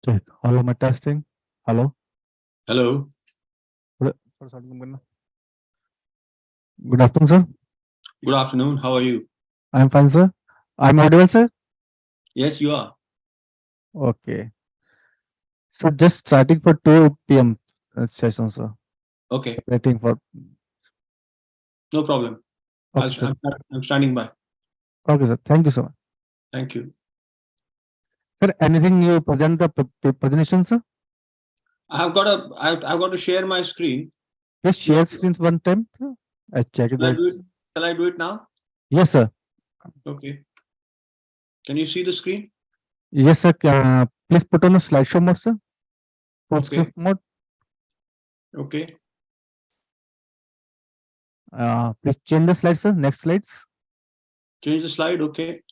Check. Hello, my testing. Hello. Hello. Good afternoon, sir. Good afternoon. How are you? I'm fine, sir. I'm audible, sir. Yes, you are. Okay. So just starting for 2 p.m. Session, sir. Okay, Waiting for. no problem. Okay, sir. I'm standing by. Okay, sir. Thank you so much. Thank you. Sir, anything you present the presentation, sir? I've got to share my screen. Just share screens one time, sir. I check it. Shall I do it now? Yes, sir. Okay. Can you see the screen? Yes, sir. Please put on a slideshow mode, sir. Full Okay. screen mode. Okay. Please change the slides, sir. Next slides. Change the slide. Okay.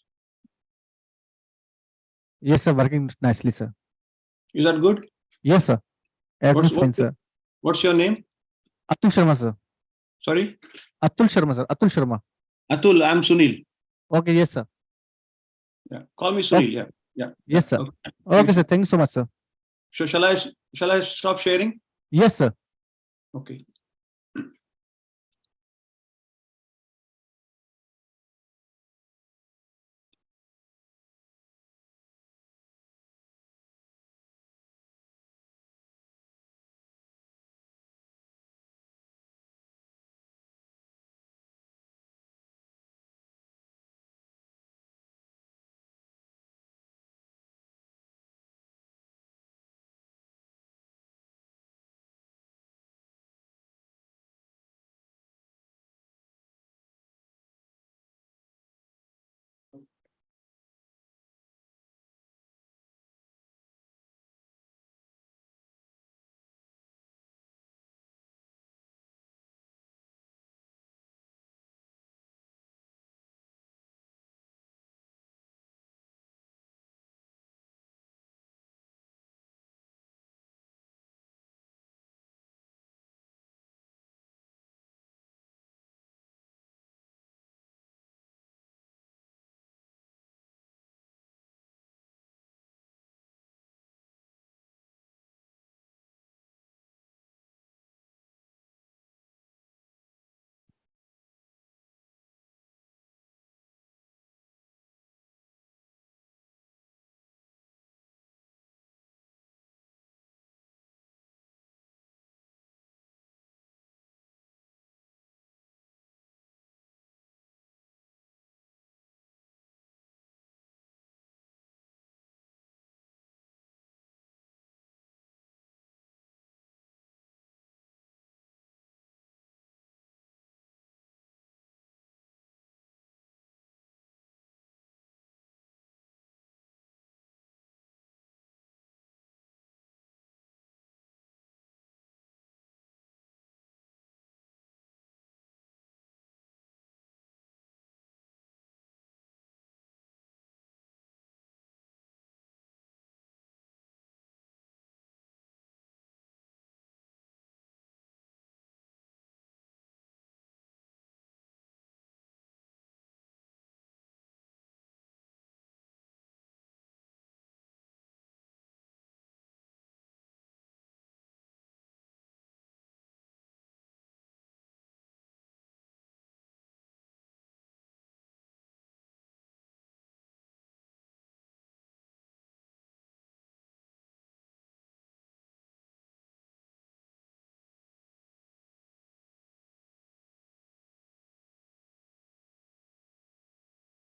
Yes, sir. Working nicely, sir. Is that good? Yes, sir. Everything fine, sir. What's your name? Atul Sharma, sir. Sorry? Atul Sharma, sir. Atul Sharma. Atul, I'm Sunil. Okay, yes, sir. Yeah. Call me Sunil. Yeah. Yeah. Yes, sir. Okay, Okay, sir. Thank you so much, sir. So shall I stop sharing? Yes, sir. Okay.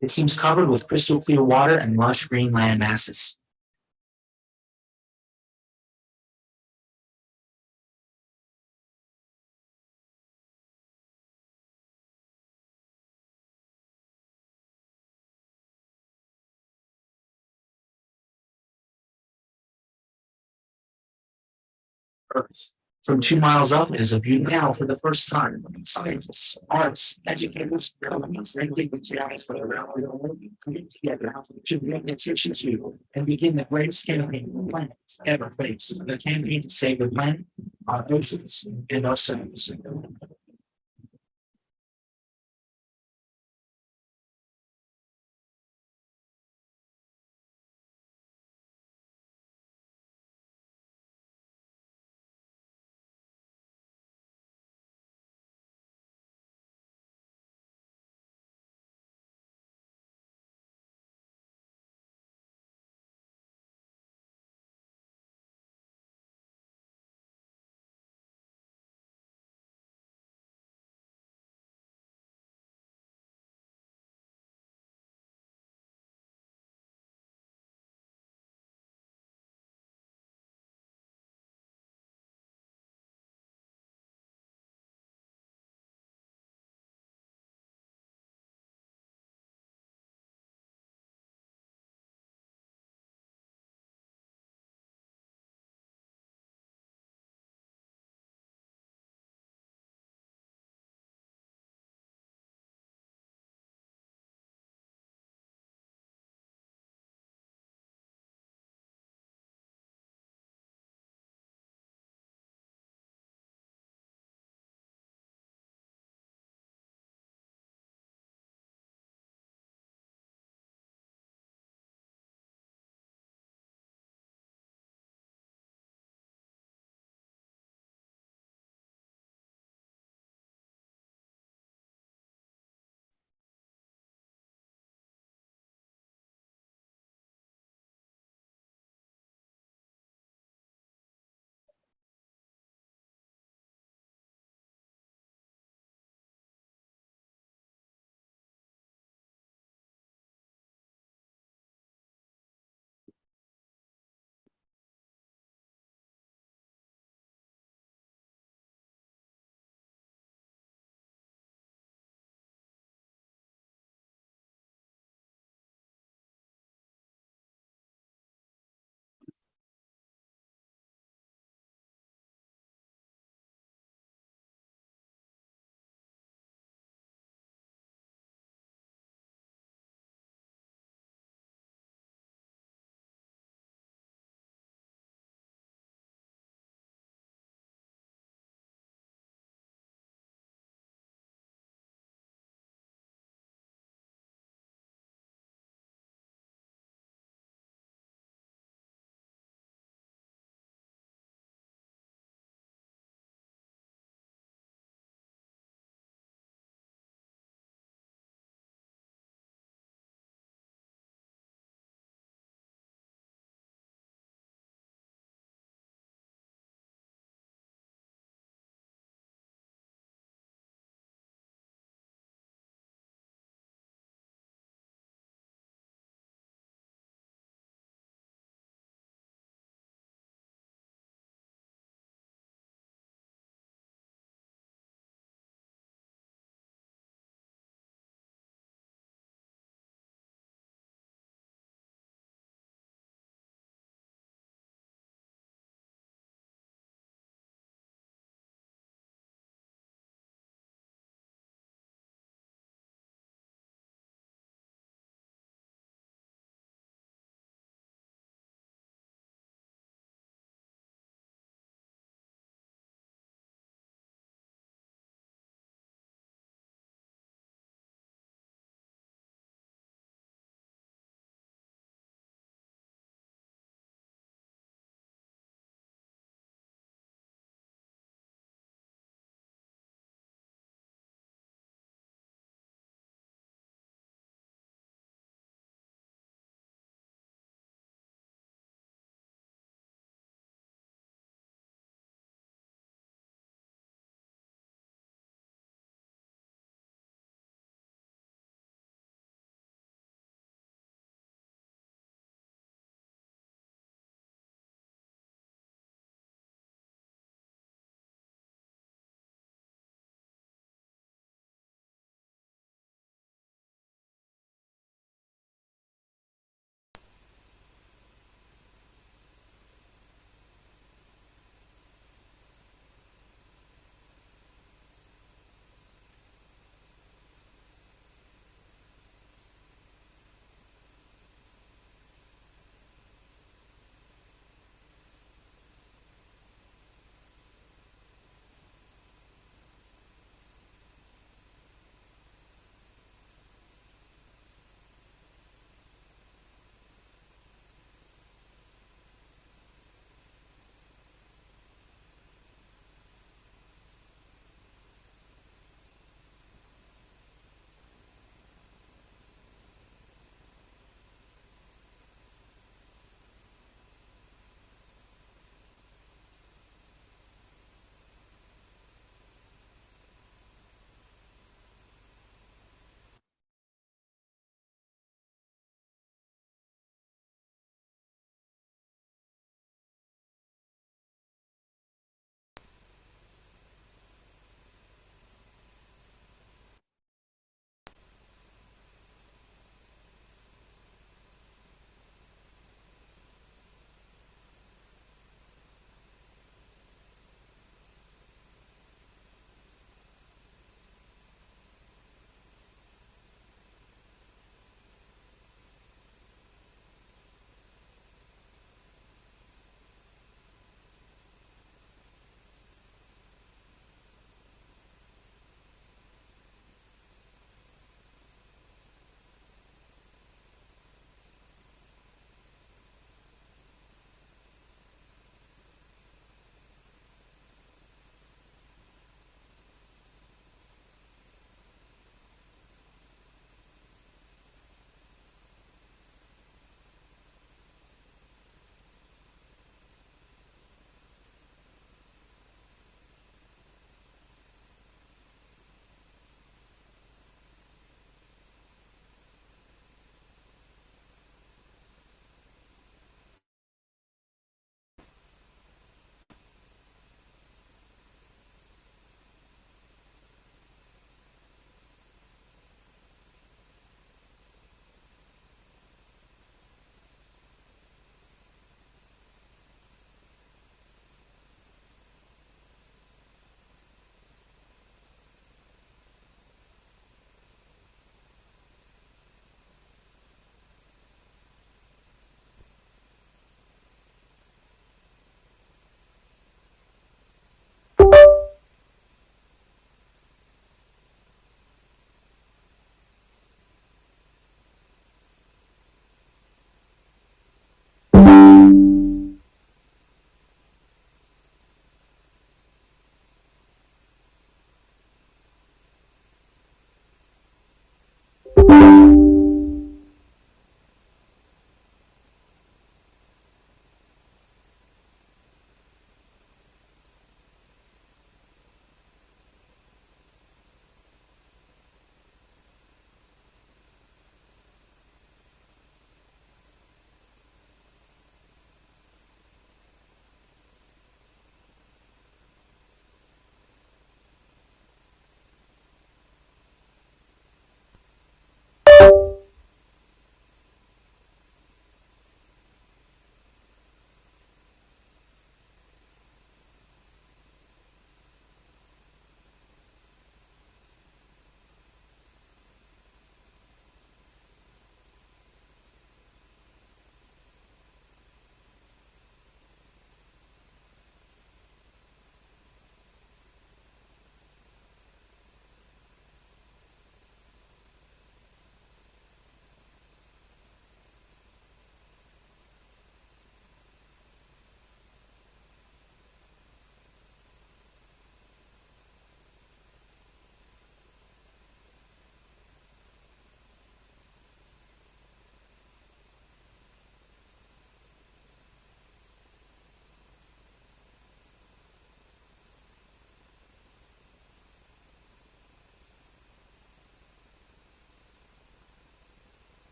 It seems covered with crystal clear water and lush green land masses. Earth. From 2 miles up, it is a beautiful now for the first time. Scientists, arts, educators, governments, and dignitaries from around the world come together to bring attention to and begin the greatest campaign the planet ever faced. The campaign to save the planet, our oceans, and ourselves.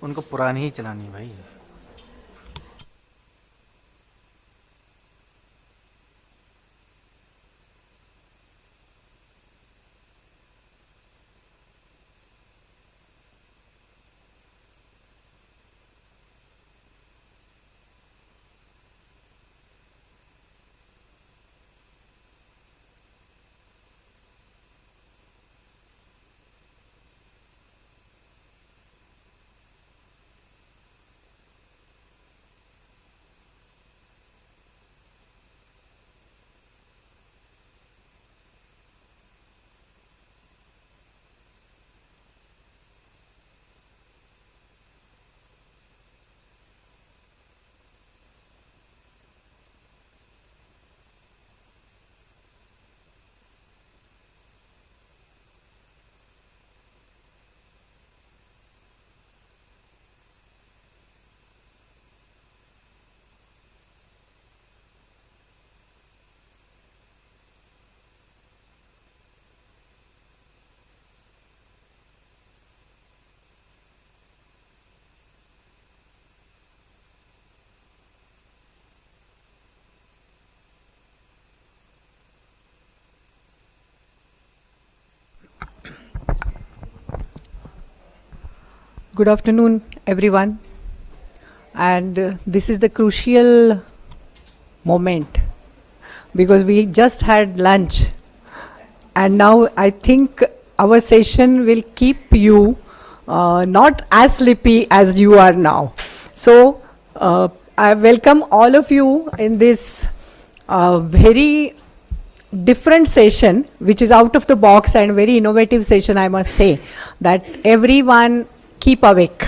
उनको पुरानी ही चलानी है भाई। Good afternoon, everyone. And this is the crucial moment because we just had lunch, and now I think our session will keep you not as sleepy as you are now. So I welcome all of you in this very different session, which is out of the box and very innovative session, I must say, that everyone keep awake.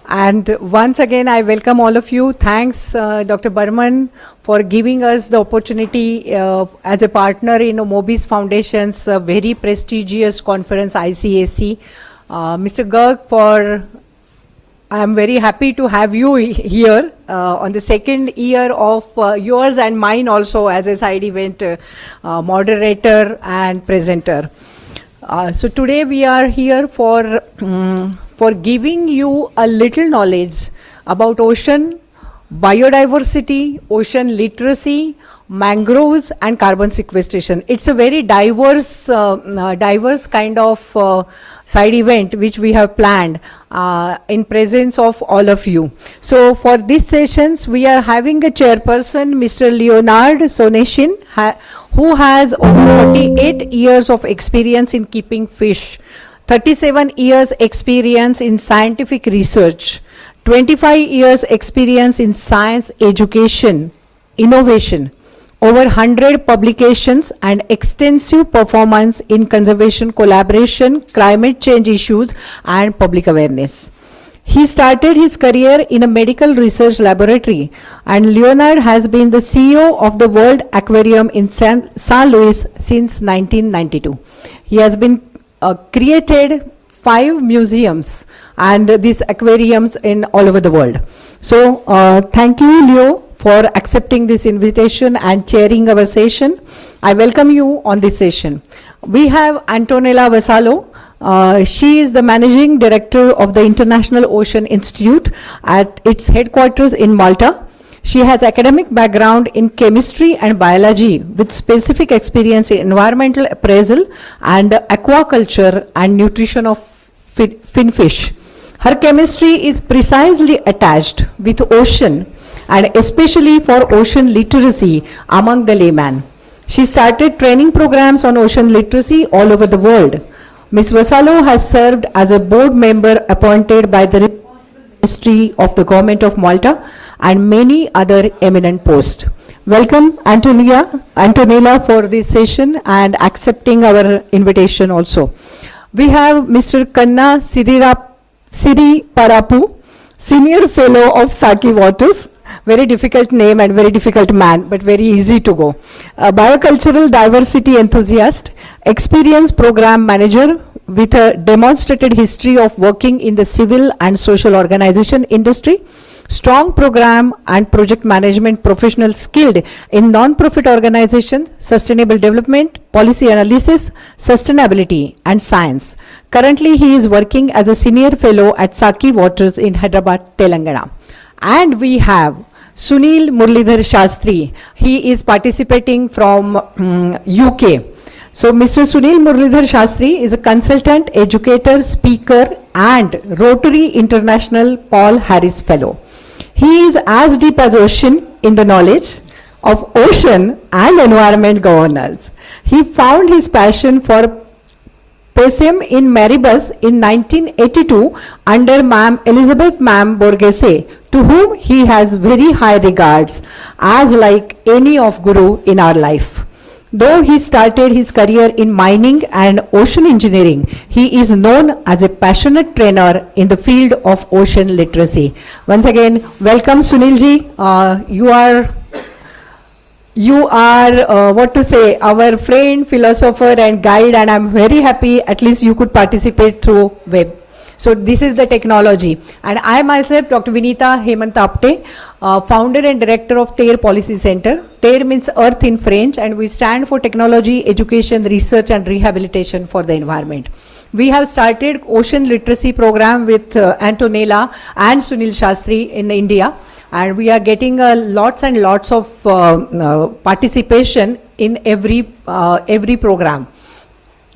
And once again, I welcome all of you. Thanks, Dr. Burman, for giving us the opportunity as a partner in Mobis Foundation's very prestigious conference, ICSE. Mr. Garg, I am very happy to have you here on the second year of yours and mine also as a side event moderator and presenter. So today we are here for giving you a little knowledge about ocean, biodiversity, ocean literacy, mangroves and carbon sequestration. It's a very diverse kind of side event which we have planned in presence of all of you. So for these sessions we are having a chairperson, Mr. Leonard Soneshin, who has over 48 years of experience in keeping fish, 37 years experience in scientific research, 25 years experience in science education, innovation, over 100 publications and extensive performance in conservation collaboration, climate change issues and public awareness. He started his career in a medical research laboratory, and Leonard has been the CEO of the World Aquarium in San Luis since 1992. He has been created 5 museums and these aquariums in all over the world. So thank you, Leo, for accepting this invitation and chairing our session. I welcome you on this session. We have Antonella Vassallo. She is the Managing Director of the International Ocean Institute at its headquarters in Malta. She has academic background in chemistry and biology with specific experience in environmental appraisal and aquaculture and nutrition of finfish. Her chemistry is precisely attached with ocean and especially for ocean literacy among the layman. She started training programs on ocean literacy all over the world. Ms. Vassallo has served as a board member appointed by the Ministry of the Government of Malta and many other eminent posts. Welcome, Antonella, for this session and accepting our invitation also. We have Mr. Kanna Siriparapu, Senior Fellow of Saki Waters. Very difficult name and very difficult man, but very easy to go. A biocultural diversity enthusiast, experienced program manager with a demonstrated history of working in the civil and social organization industry, strong program and project management professional skilled in non-profit organization, sustainable development, policy analysis, sustainability and science. Currently, he is working as a senior fellow at Saki Waters in Hyderabad, Telangana. And we have Sunil Murlidhar Shastri. He is participating from UK. So Mr. Sunil Murlidhar Shastri is a consultant, educator, speaker and Rotary International Paul Harris Fellow. He is as deep as ocean in the knowledge of ocean and environment governance. He found his passion for PESEM in Maribus in 1982 under Elizabeth Borghese, to whom he has very high regards as like any of guru in our life. Though he started his career in mining and ocean engineering, he is known as a passionate trainer in the field of ocean literacy. Once again, welcome Sunilji. You are what to say, our friend, philosopher and guide, and I'm very happy at least you could participate through web. So this is the technology. And I myself, Dr. Vinita Hemant Apte, founder and director of TER Policy Center. TER means Earth in French, and we stand for technology, education, research and rehabilitation for the environment. We have started ocean literacy program with Antonella and Sunil Shastri in India. And we are getting lots and lots of participation in every program.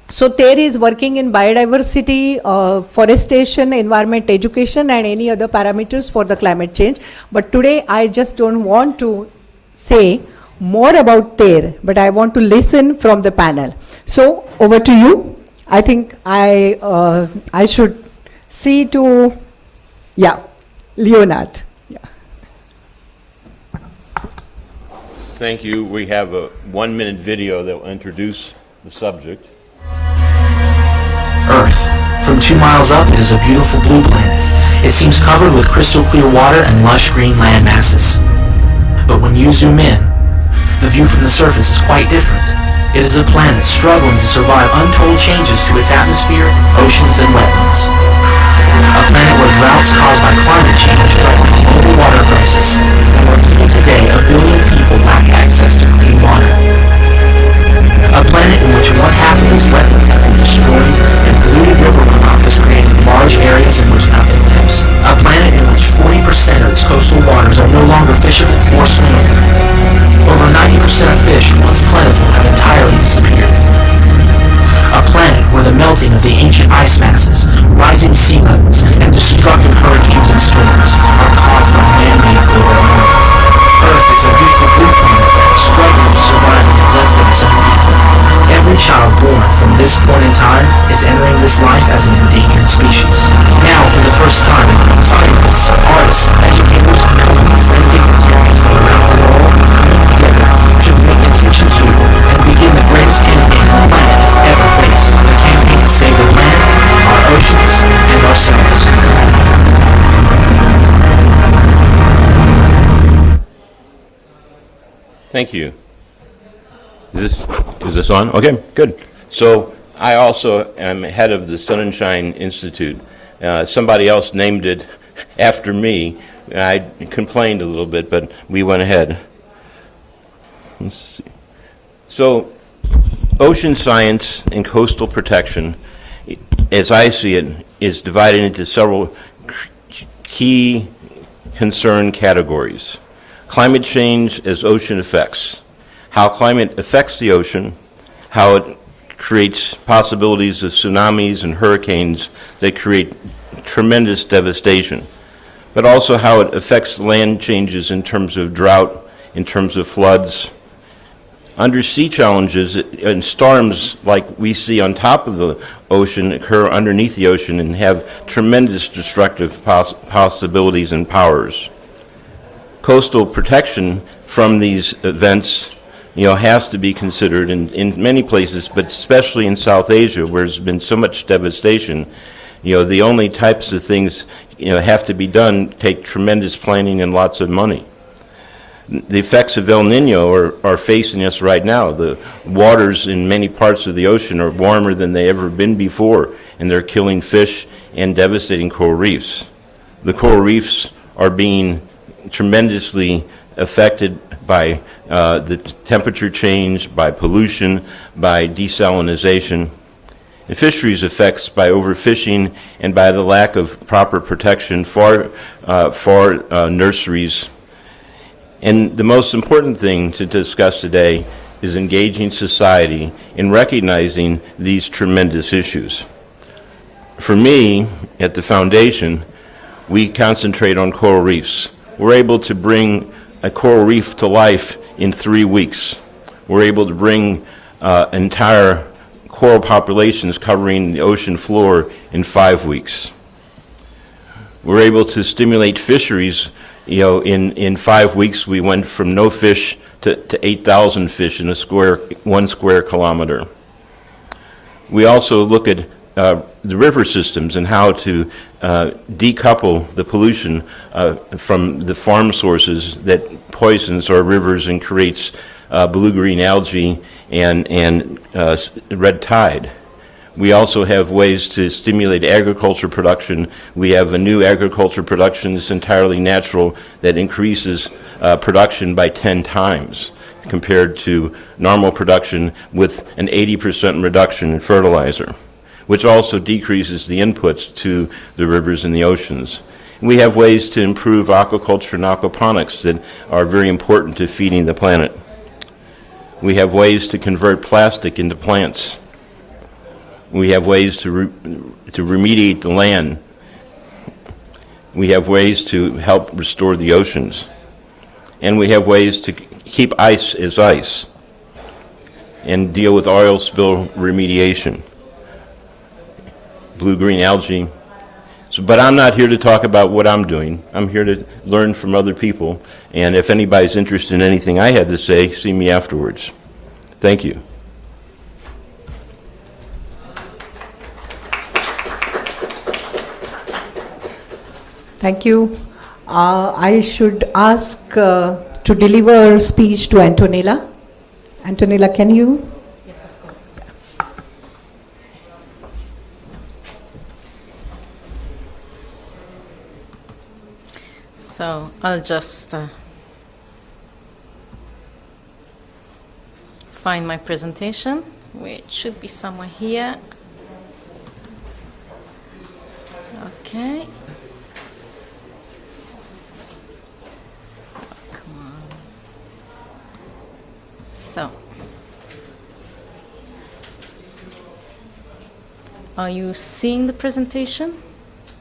So TER is working in biodiversity, forestation, environment education and any other parameters for the climate change. But today I just don't want to say more about TER, but I want to listen from the panel. So over to you. I think I should see to, Leonard. Thank you. We have a 1-minute video that will introduce the subject. Earth. From 2 miles up, it is a beautiful blue planet. It seems covered with crystal clear water and lush green land masses. But when you zoom in, the view from the surface is quite different. It is a planet struggling to survive untold changes to its atmosphere, oceans, and wetlands. A planet where droughts caused by climate change threaten a global water crisis, and where even today 1 billion people lack access to clean water. A planet in which 1/2 of its wetlands have been destroyed and polluted river runoff has created large areas in which nothing lives. A planet in which 40% of its coastal waters are no longer fishable or swimmable. Over 90% of fish, once plentiful, have entirely disappeared. A planet where the melting of the ancient ice masses, rising sea levels, and destructive hurricanes and storms are caused by man-made global warming. Earth is a beautiful blue planet, struggling to survive and neglect of its own people. Every child born from this point in time is entering this life as an endangered species. Now, for the first time, scientists, artists, educators, companies, and dignitaries from around the world coming together to make attention to and begin the greatest campaign the planet has ever faced. The campaign to save the planet, our oceans, and ourselves. Thank you. Is this on? Okay, good. So I also am head of the Sunshine Institute. Somebody else named it after me. I complained a little bit, but we went ahead. Let's see. So ocean science and coastal protection, as I see it, is divided into several key concern categories. Climate change as ocean effects, how climate affects the ocean, how it creates possibilities of tsunamis and hurricanes that create tremendous devastation, but also how it affects land changes in terms of drought, in terms of floods, undersea challenges and storms like we see on top of the ocean occur underneath the ocean and have tremendous destructive possibilities and powers. Coastal protection from these events, has to be considered in many places, but especially in South Asia, where there's been so much devastation. The only types of things, have to be done take tremendous planning and lots of money. The effects of El Nino are facing us right now. The waters in many parts of the ocean are warmer than they ever been before, and they're killing fish and devastating coral reefs. The coral reefs are being tremendously affected by the temperature change, by pollution, by desalinization, and fisheries effects by overfishing and by the lack of proper protection for nurseries. And the most important thing to discuss today is engaging society in recognizing these tremendous issues. For me, at the foundation, we concentrate on coral reefs. We're able to bring a coral reef to life in 3 weeks. We're able to bring entire coral populations covering the ocean floor in 5 weeks. We're able to stimulate fisheries. In 5 weeks, we went from no fish to 8,000 fish in 1 square kilometer. We also look at the river systems and how to decouple the pollution from the farm sources that poisons our rivers and creates blue-green algae and red tide. We also have ways to stimulate agriculture production. We have a new agriculture production that's entirely natural that increases production by 10 times compared to normal production with an 80% reduction in fertilizer, which also decreases the inputs to the rivers and the oceans. We have ways to improve aquaculture and aquaponics that are very important to feeding the planet. We have ways to convert plastic into plants. We have ways to remediate the land. We have ways to help restore the oceans. And we have ways to keep ice as ice and deal with oil spill remediation, blue-green algae. But I'm not here to talk about what I'm doing. I'm here to learn from other people. And if anybody's interested in anything I had to say, see me afterwards. Thank you. Thank you. I should ask to deliver speech to Antonella. Antonella, can you? Yes, of course. So I'll just find my presentation, which should be somewhere here. Okay. Come on. So, are you seeing the presentation?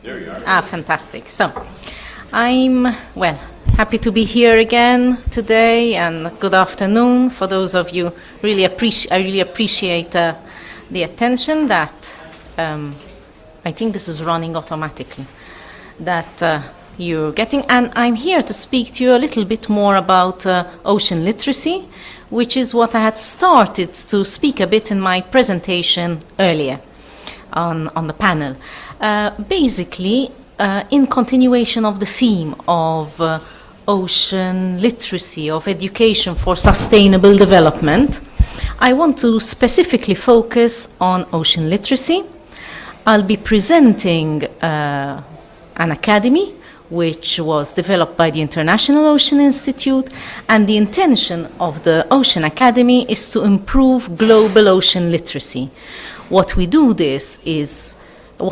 There you are. Ah, fantastic. So, I'm, well, happy to be here again today, and good afternoon for those of you. I really appreciate the attention that I think this is running automatically, that you're getting. And I'm here to speak to you a little bit more about ocean literacy, which is what I had started to speak a bit in my presentation earlier on the panel. Basically, in continuation of the theme of ocean literacy, of education for sustainable development, I want to specifically focus on ocean literacy. I'll be presenting an academy which was developed by the International Ocean Institute, and the intention of the Ocean Academy is to improve global ocean literacy. What we do this is,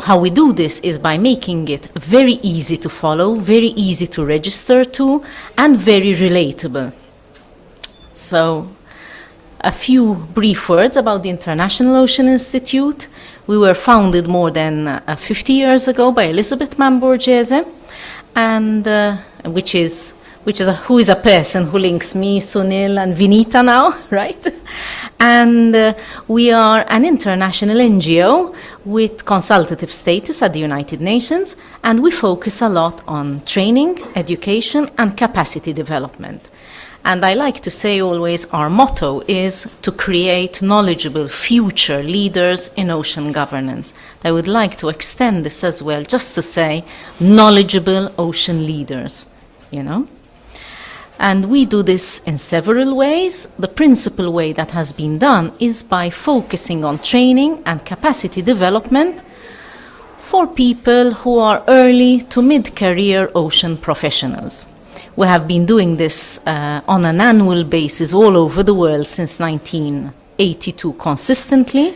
how we do this is by making it very easy to follow, very easy to register to, and very relatable. So, a few brief words about the International Ocean Institute. We were founded more than 50 years ago by Elizabeth Borghese, and who is a person who links me, Sunil, and Vinita now, right? And we are an international NGO with consultative status at the United Nations, and we focus a lot on training, education, and capacity development. And I like to say always our motto is to create knowledgeable future leaders in ocean governance. I would like to extend this as well, just to say knowledgeable ocean leaders, you know. And we do this in several ways. The principal way that has been done is by focusing on training and capacity development for people who are early to mid-career ocean professionals. We have been doing this on an annual basis all over the world since 1982 consistently.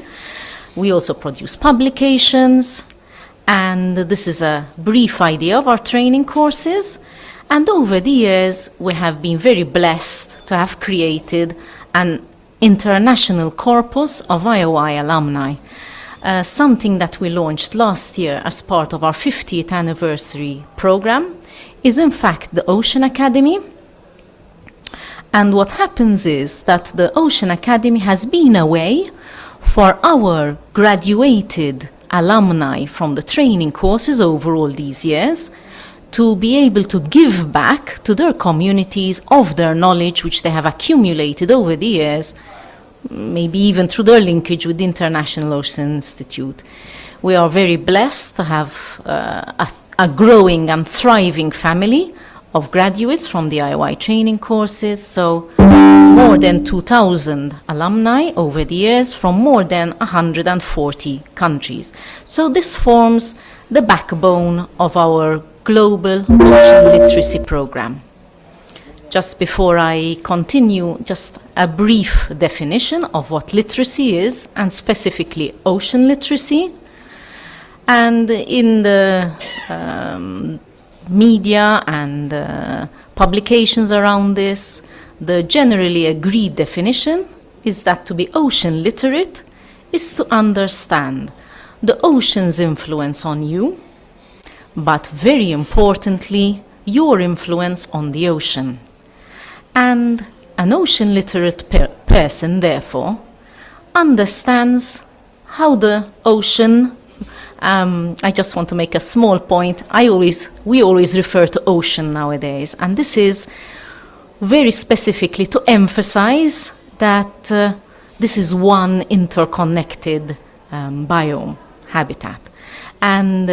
We also produce publications, and this is a brief idea of our training courses. And over the years, we have been very blessed to have created an international corpus of IOI alumni, something that we launched last year as part of our 50th anniversary program is in fact the Ocean Academy. And what happens is that the Ocean Academy has been a way for our graduated alumni from the training courses over all these years to be able to give back to their communities of their knowledge which they have accumulated over the years, maybe even through their linkage with the International Ocean Institute. We are very blessed to have a growing and thriving family of graduates from the IOI training courses, so more than 2,000 alumni over the years from more than 140 countries. So this forms the backbone of our global ocean literacy program. Just before I continue, just a brief definition of what literacy is, and specifically ocean literacy. And in the media and publications around this, the generally agreed definition is that to be ocean literate is to understand the ocean's influence on you, but very importantly, your influence on the ocean. And an ocean literate person, therefore, understands how the ocean, I just want to make a small point, we always refer to ocean nowadays, and this is very specifically to emphasize that this is one interconnected biome habitat. And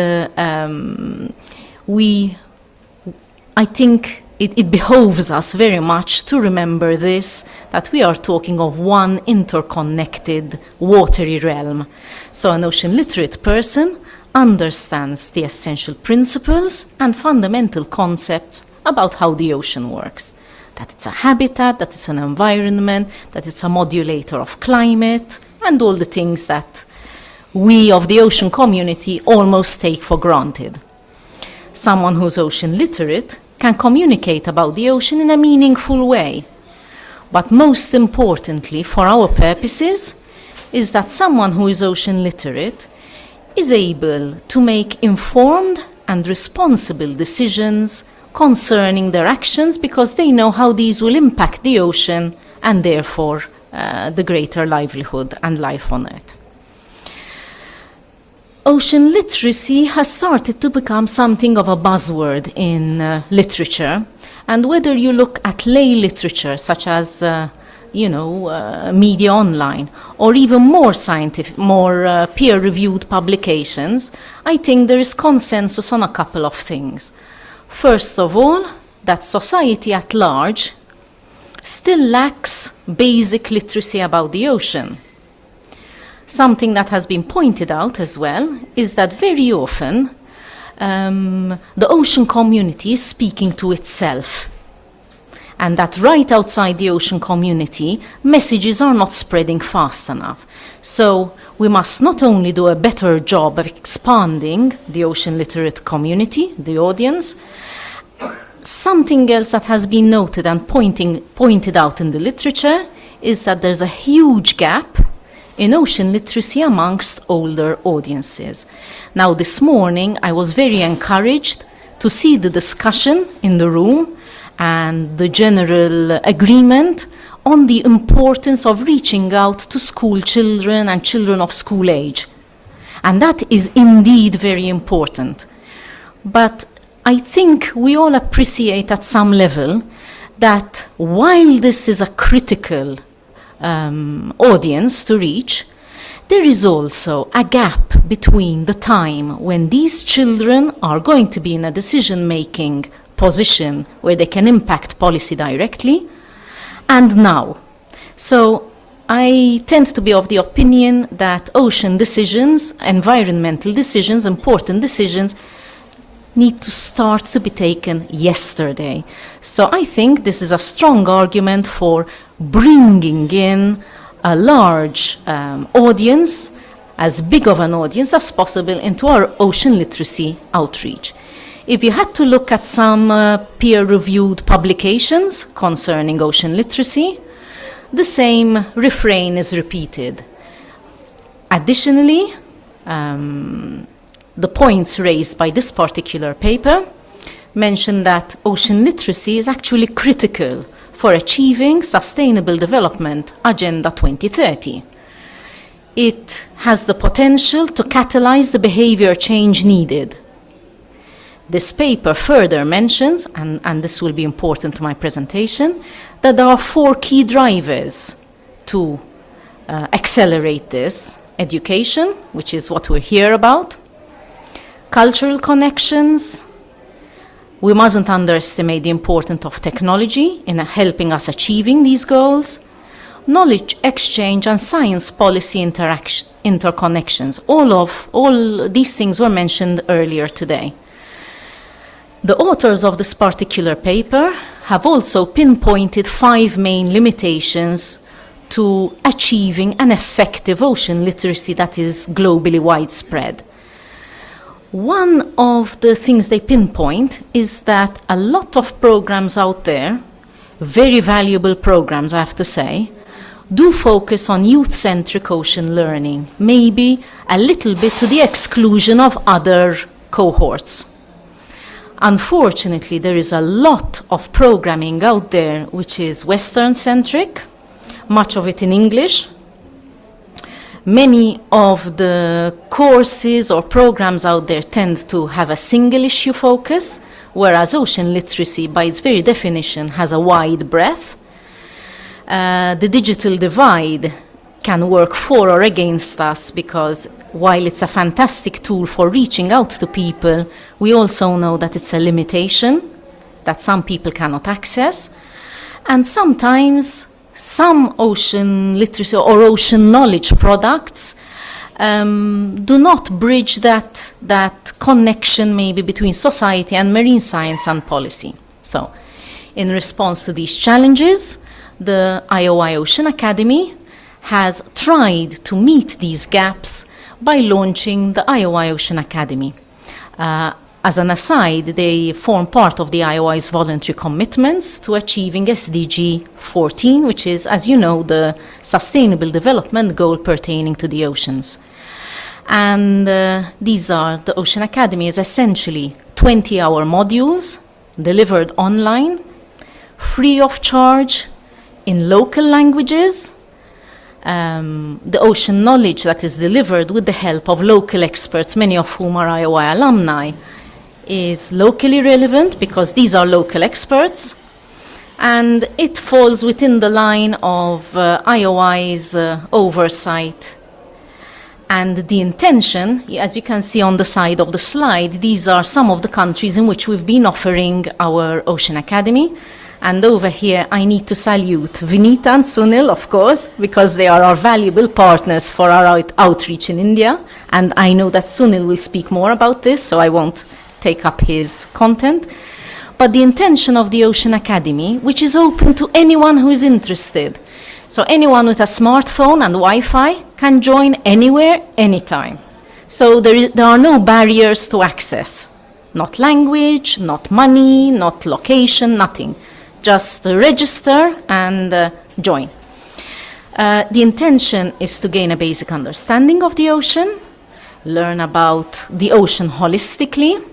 I think it behoves us very much to remember this, that we are talking of one interconnected watery realm. So an ocean literate person understands the essential principles and fundamental concepts about how the ocean works. That it's a habitat, that it's an environment, that it's a modulator of climate, and all the things that we of the ocean community almost take for granted. Someone who's ocean literate can communicate about the ocean in a meaningful way. But most importantly, for our purposes, is that someone who is ocean literate is able to make informed and responsible decisions concerning their actions, because they know how these will impact the ocean and therefore the greater livelihood and life on Earth. Ocean literacy has started to become something of a buzzword in literature, and whether you look at lay literature such as media online, or even more scientific, more peer-reviewed publications, I think there is consensus on a couple of things. First of all, that society at large still lacks basic literacy about the ocean. Something that has been pointed out as well is that very often the ocean community is speaking to itself, and that right outside the ocean community, messages are not spreading fast enough. So we must not only do a better job of expanding the ocean literate community, the audience. Something else that has been noted and pointed out in the literature is that there's a huge gap in ocean literacy amongst older audiences. Now, this morning, I was very encouraged to see the discussion in the room and the general agreement on the importance of reaching out to school children and children of school age. And that is indeed very important. But I think we all appreciate at some level that while this is a critical audience to reach, there is also a gap between the time when these children are going to be in a decision-making position where they can impact policy directly and now. So I tend to be of the opinion that ocean decisions, environmental decisions, important decisions, need to start to be taken yesterday. So I think this is a strong argument for bringing in a large audience, as big of an audience as possible, into our ocean literacy outreach. If you had to look at some peer-reviewed publications concerning ocean literacy, the same refrain is repeated. Additionally, the points raised by this particular paper mention that ocean literacy is actually critical for achieving Sustainable Development Agenda 2030. It has the potential to catalyze the behavior change needed. This paper further mentions, and this will be important to my presentation, that there are 4 key drivers to accelerate this: education, which is what we're here about, cultural connections. We mustn't underestimate the importance of technology in helping us achieving these goals, knowledge exchange, and science policy interconnections. All these things were mentioned earlier today. The authors of this particular paper have also pinpointed 5 main limitations to achieving an effective ocean literacy that is globally widespread. One of the things they pinpoint is that a lot of programs out there, very valuable programs I have to say, do focus on youth-centric ocean learning, maybe a little bit to the exclusion of other cohorts. Unfortunately, there is a lot of programming out there which is Western-centric, much of it in English. Many of the courses or programs out there tend to have a single issue focus, whereas ocean literacy, by its very definition, has a wide breadth. The digital divide can work for or against us, because while it's a fantastic tool for reaching out to people, we also know that it's a limitation that some people cannot access. And sometimes some ocean literacy or ocean knowledge products do not bridge that connection maybe between society and marine science and policy. So in response to these challenges, the IOI Ocean Academy has tried to meet these gaps by launching the IOI Ocean Academy. As an aside, they form part of the IOI's voluntary commitments to achieving SDG 14, which is, as you know, the Sustainable Development Goal pertaining to the oceans. And the Ocean Academy is essentially 20-hour modules delivered online, free of charge, in local languages. The ocean knowledge that is delivered with the help of local experts, many of whom are IOI alumni, is locally relevant because these are local experts, and it falls within the line of IOI's oversight. And the intention, as you can see on the side of the slide, these are some of the countries in which we've been offering our Ocean Academy. And over here, I need to salute Vinita and Sunil, of course, because they are our valuable partners for our outreach in India. And I know that Sunil will speak more about this, so I won't take up his content. But the intention of the Ocean Academy, which is open to anyone who is interested. So anyone with a smartphone and Wi-Fi can join anywhere, anytime. So there are no barriers to access. Not language, not money, not location, nothing. Just register and join. The intention is to gain a basic understanding of the ocean, learn about the ocean holistically,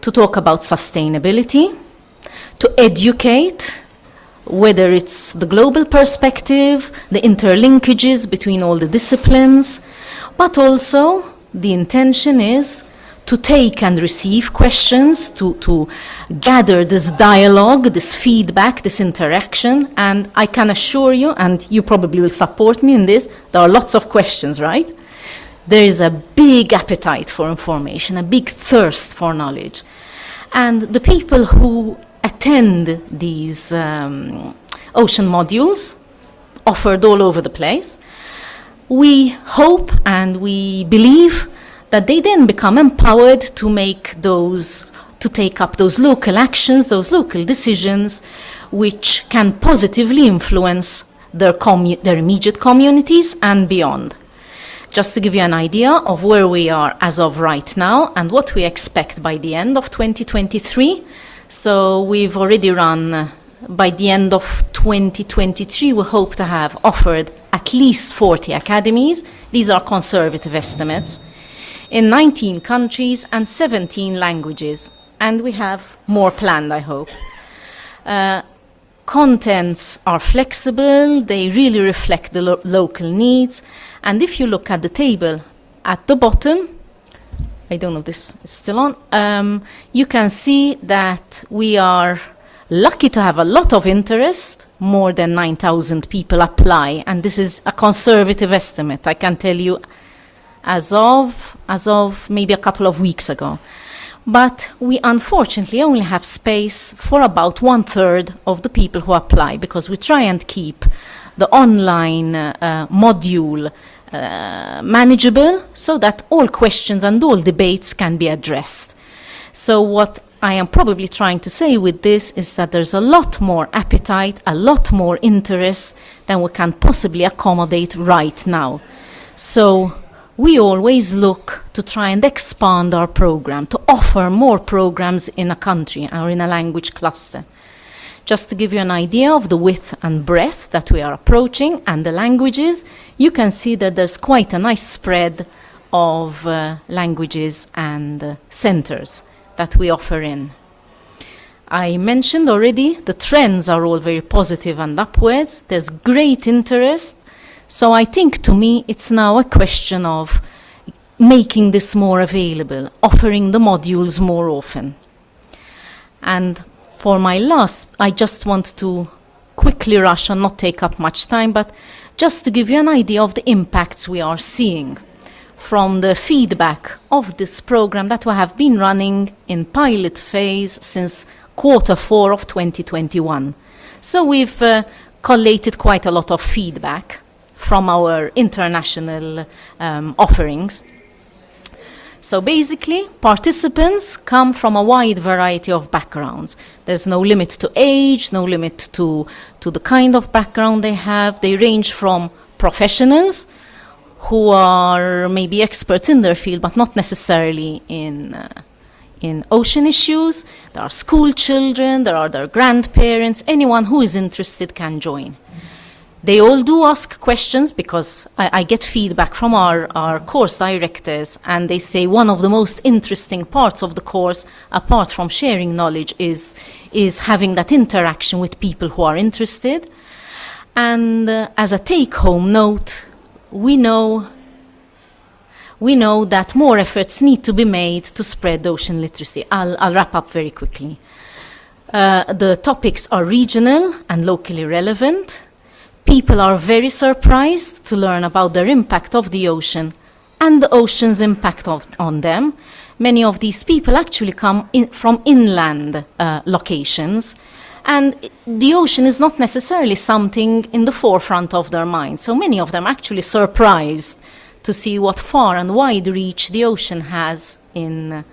to talk about sustainability, to educate, whether it's the global perspective, the interlinkages between all the disciplines, but also the intention is to take and receive questions, to gather this dialogue, this feedback, this interaction. And I can assure you, and you probably will support me in this, there are lots of questions, right? There is a big appetite for information, a big thirst for knowledge. And the people who attend these ocean modules, offered all over the place. We hope and we believe that they then become empowered to take up those local actions, those local decisions, which can positively influence their immediate communities and beyond. Just to give you an idea of where we are as of right now and what we expect by the end of 2023. So we've already run, by the end of 2023, we hope to have offered at least 40 academies. These are conservative estimates, in 19 countries and 17 languages. And we have more planned, I hope. Contents are flexible, they really reflect the local needs. And if you look at the table at the bottom, I don't know if this is still on, you can see that we are lucky to have a lot of interest. More than 9,000 people apply, and this is a conservative estimate, I can tell you, as of maybe a couple of weeks ago. But we unfortunately only have space for about 1/3 of the people who apply, because we try and keep the online module manageable so that all questions and all debates can be addressed. So what I am probably trying to say with this is that there's a lot more appetite, a lot more interest than we can possibly accommodate right now. So we always look to try and expand our program, to offer more programs in a country or in a language cluster. Just to give you an idea of the width and breadth that we are approaching and the languages, you can see that there's quite a nice spread of languages and centers that we offer in. I mentioned already the trends are all very positive and upwards. There's great interest. So I think, to me, it's now a question of making this more available, offering the modules more often. And for my last, I just want to quickly rush and not take up much time, but just to give you an idea of the impacts we are seeing from the feedback of this program that we have been running in pilot phase since Q4 of 2021. So we've collated quite a lot of feedback from our international offerings. So basically, participants come from a wide variety of backgrounds. There's no limit to age, no limit to the kind of background they have. They range from professionals who are maybe experts in their field, but not necessarily in ocean issues. There are school children, there are their grandparents, anyone who is interested can join. They all do ask questions, because I get feedback from our course directors, and they say one of the most interesting parts of the course, apart from sharing knowledge, is having that interaction with people who are interested. And as a take-home note, we know that more efforts need to be made to spread ocean literacy. I'll wrap up very quickly. The topics are regional and locally relevant. People are very surprised to learn about their impact of the ocean and the ocean's impact on them. Many of these people actually come from inland locations, and the ocean is not necessarily something in the forefront of their mind. So many of them are actually surprised to see what far and wide reach the ocean has in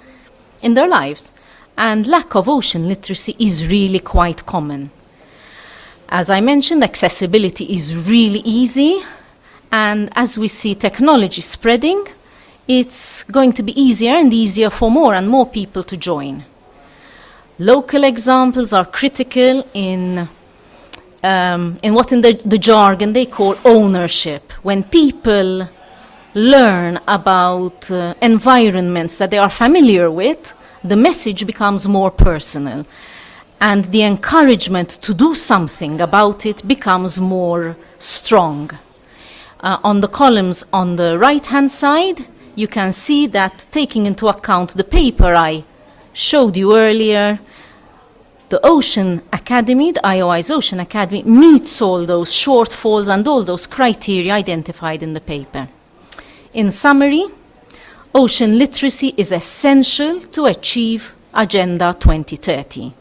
their lives. And lack of ocean literacy is really quite common. As I mentioned, accessibility is really easy, and as we see technology spreading, it's going to be easier and easier for more and more people to join. Local examples are critical in what in the jargon they call ownership. When people learn about environments that they are familiar with, the message becomes more personal, and the encouragement to do something about it becomes more strong. On the columns on the right-hand side, you can see that, taking into account the paper I showed you earlier, the Ocean Academy, the IOI's Ocean Academy, meets all those shortfalls and all those criteria identified in the paper. In summary, ocean literacy is essential to achieve Agenda 2030.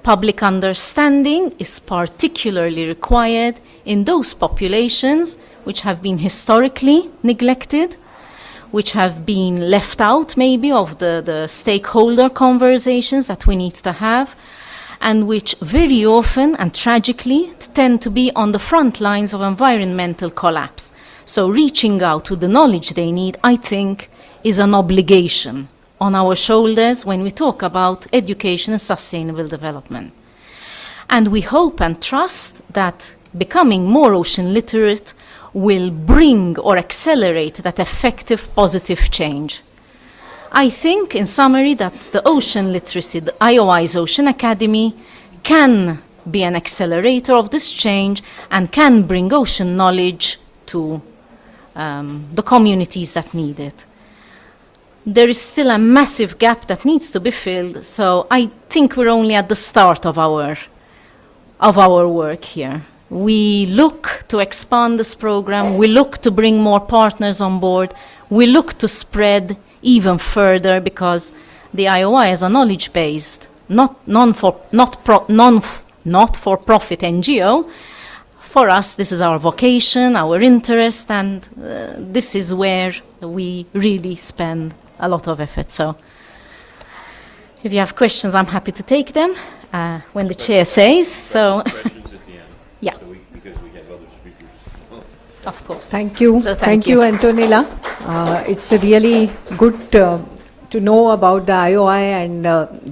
public understanding is particularly required in those populations which have been historically neglected, which have been left out maybe of the stakeholder conversations that we need to have, and which very often and tragically tend to be on the front lines of environmental collapse. So reaching out to the knowledge they need, I think, is an obligation on our shoulders when we talk about education and sustainable development. And we hope and trust that becoming more ocean literate will bring or accelerate that effective positive change. I think, in summary, that the ocean literacy, the IOI's Ocean Academy, can be an accelerator of this change and can bring ocean knowledge to the communities that need it. There is still a massive gap that needs to be filled, so I think we're only at the start of our work here. We look to expand this program, we look to bring more partners on board, we look to spread even further, because the IOI is a knowledge-based, not-for-profit NGO. For us, this is our vocation, our interest, and this is where we really spend a lot of effort. So if you have questions, I'm happy to take them when the chair says. So, Questions at the end. yeah, Because we have other speakers. of course. Thank you. So thank you, Antonella. It's really good to know about the IOI and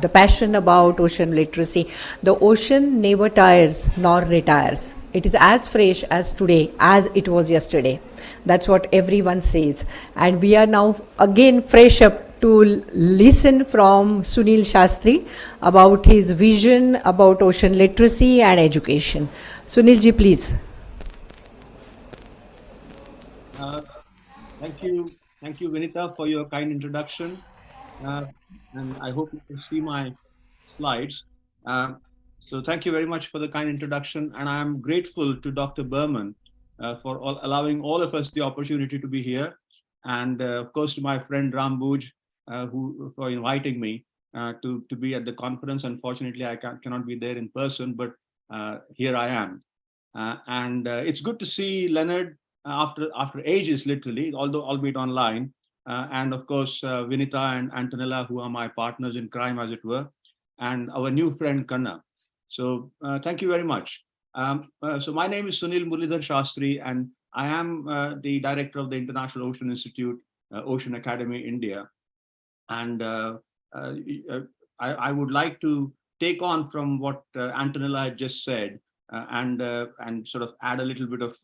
the passion about ocean literacy. The ocean never tires nor retires. It is as fresh as today as it was yesterday. That's what everyone says. And we are now again fresh up to listen from Sunil Shastri about his vision about ocean literacy and education. Sunilji, please. Thank you, Vinita, for your kind introduction. And I hope you can see my slides. So thank you very much for the kind introduction. And I'm grateful to Dr. Berman for allowing all of us the opportunity to be here. And of course, to my friend Ram Buj, for inviting me to be at the conference. Unfortunately, I cannot be there in person, but here I am. And it's good to see Leonard after ages, literally, albeit online. And of course, Vinita and Antonella, who are my partners in crime, as it were, and our new friend Kanna. So thank you very much. So my name is Sunil Muralidhar Shastri, and I am the director of the International Ocean Institute, Ocean Academy, India. And I would like to take on from what Antonella had just said and sort of add a little bit of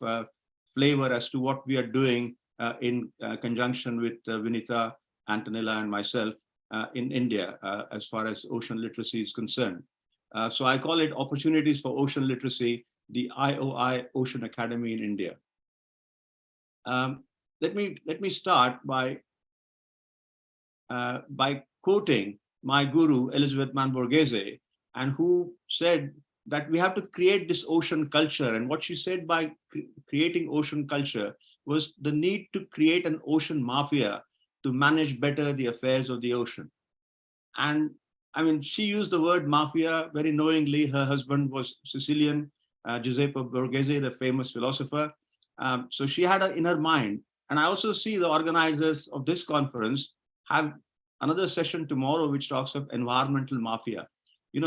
flavor as to what we are doing in conjunction with Vinita, Antonella, and myself in India as far as ocean literacy is concerned. So I call it Opportunities for Ocean Literacy, the IOI Ocean Academy in India. Let me start by quoting my guru, Elizabeth Mann-Borghese, and who said that we have to create this ocean culture. And what she said by creating ocean culture was the need to create an ocean mafia to manage better the affairs of the ocean. And I mean, she used the word mafia very knowingly. Her husband was Sicilian, Giuseppe Borghese, the famous philosopher. So she had in her mind. And I also see the organizers of this conference have another session tomorrow, which talks of environmental mafia.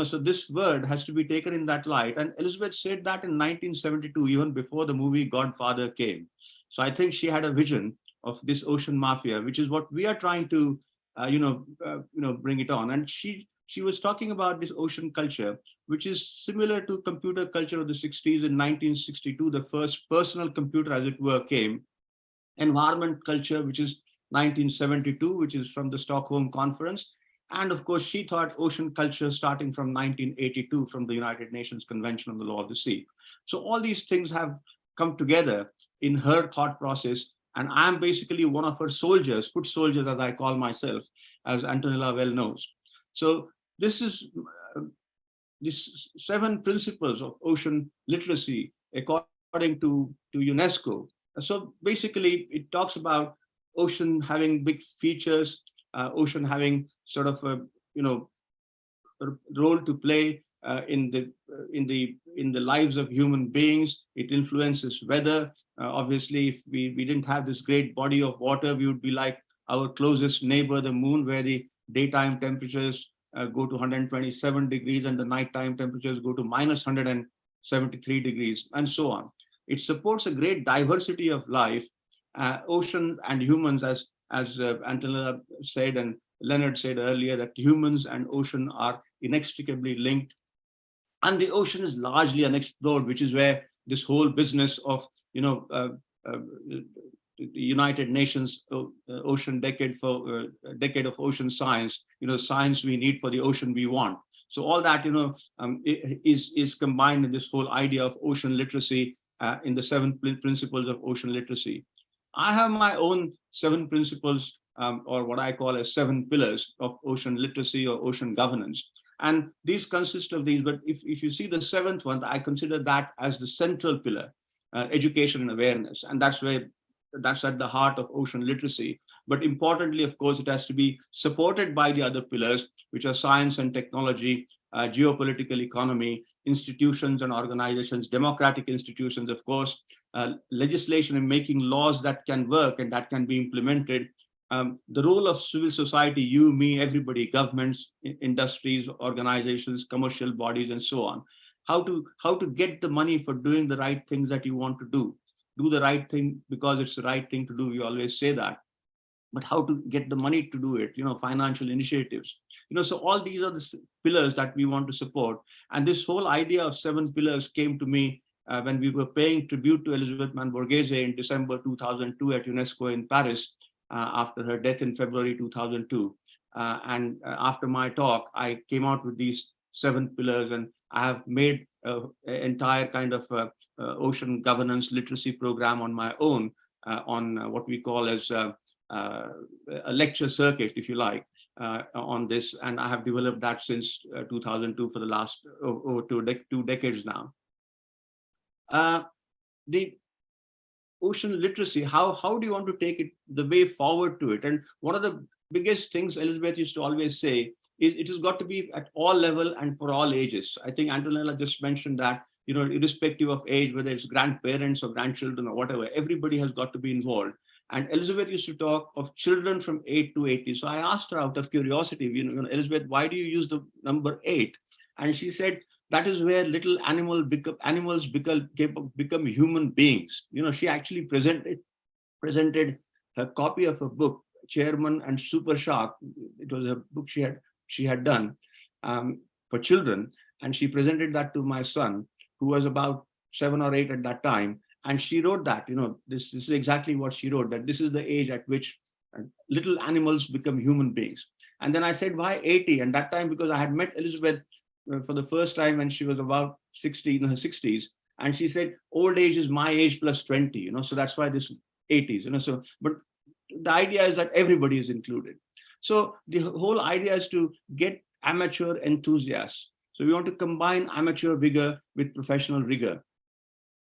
So this word has to be taken in that light. And Elizabeth said that in 1972, even before the movie Godfather came. So I think she had a vision of this ocean mafia, which is what we are trying to, bring it on. And she was talking about this ocean culture, which is similar to computer culture of the 60s. In 1962, the first personal computer, as it were, came. Environment culture, which is 1972, which is from the Stockholm Conference. And of course, she thought ocean culture starting from 1982 from the United Nations Convention on the Law of the Sea. So all these things have come together in her thought process. And I'm basically one of her soldiers, foot soldiers, as I call myself, as Antonella well knows. So this is these 7 principles of ocean literacy, according to UNESCO. So basically, it talks about ocean having big features, ocean having sort of a role to play in the lives of human beings. It influences weather. Obviously, if we didn't have this great body of water, we would be like our closest neighbor, the moon, where the daytime temperatures go to 127 degrees and the nighttime temperatures go to minus 173 degrees, and so on. It supports a great diversity of life. Ocean and humans, as Antonella said and Leonard said earlier, that humans and ocean are inextricably linked. And the ocean is largely unexplored, which is where this whole business of, the United Nations Ocean Decade for Decade of Ocean Science, science we need for the ocean we want. So all that, is combined in this whole idea of ocean literacy in the 7 principles of ocean literacy. I have my own 7 principles, or what I call as 7 pillars of ocean literacy or ocean governance. And these consist of these, but if you see the 7th one, I consider that as the central pillar, education and awareness. And that's at the heart of ocean literacy. But importantly, of course, it has to be supported by the other pillars, which are science and technology, geopolitical economy, institutions and organizations, democratic institutions, of course, legislation and making laws that can work and that can be implemented. The role of civil society, you, me, everybody, governments, industries, organizations, commercial bodies, and so on. How to get the money for doing the right things that you want to do. Do the right thing because it's the right thing to do. We always say that. But how to get the money to do it, financial initiatives. So all these are the pillars that we want to support. And this whole idea of 7 pillars came to me when we were paying tribute to Elizabeth Borghese in December 2002 at UNESCO in Paris, after her death in February 2002. And after my talk, I came out with these 7 pillars, and I have made an entire kind of ocean governance literacy program on my own, on what we call as a lecture circuit, if you like, on this. And I have developed that since 2002 for the last over 2 decades now. The ocean literacy, how do you want to take it, the way forward to it? And one of the biggest things Elizabeth used to always say is it has got to be at all level and for all ages. I think Antonella just mentioned that, irrespective of age, whether it's grandparents or grandchildren or whatever, everybody has got to be involved. And Elizabeth used to talk of children from 8 to 80. So I asked her out of curiosity, Elizabeth, why do you use the number 8? And she said, that is where little animals become human beings. She actually presented her copy of a book, Chairman and Super Shark. It was a book she had done for children, and she presented that to my son, who was about 7 or 8 at that time. And she wrote that, this is exactly what she wrote, that this is the age at which little animals become human beings. And then I said, why 80? And that time, because I had met Elizabeth for the first time when she was about 60, in her 60s. And she said, old age is my age plus 20, so that's why this 80s, so, but the idea is that everybody is included. So the whole idea is to get amateur enthusiasts. So we want to combine amateur vigor with professional rigor,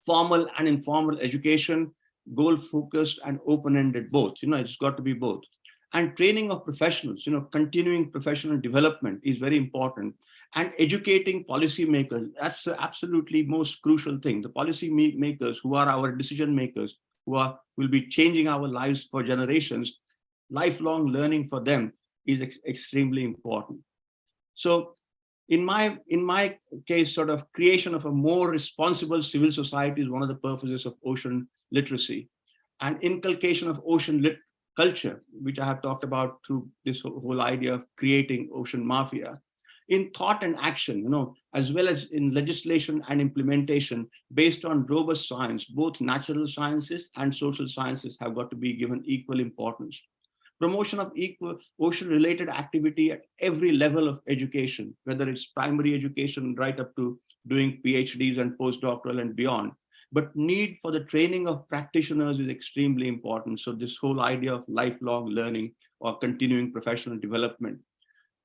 formal and informal education, goal-focused and open-ended, both, it's got to be both. And training of professionals, continuing professional development is very important. And educating policymakers, that's the absolutely most crucial thing. The policy makers who are our decision makers, will be changing our lives for generations, lifelong learning for them is extremely important. So in my case, sort of creation of a more responsible civil society is one of the purposes of ocean literacy, and inculcation of ocean culture, which I have talked about through this whole idea of creating ocean mafia, in thought and action, as well as in legislation and implementation based on robust science. Both natural sciences and social sciences have got to be given equal importance. Promotion of equal ocean-related activity at every level of education, whether it's primary education right up to doing PhDs and postdoctoral and beyond. But need for the training of practitioners is extremely important. So this whole idea of lifelong learning or continuing professional development.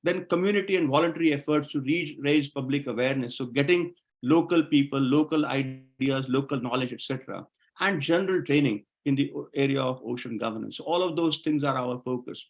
Then community and voluntary efforts to raise public awareness. So getting local people, local ideas, local knowledge, etc., and general training in the area of ocean governance. All of those things are our focus.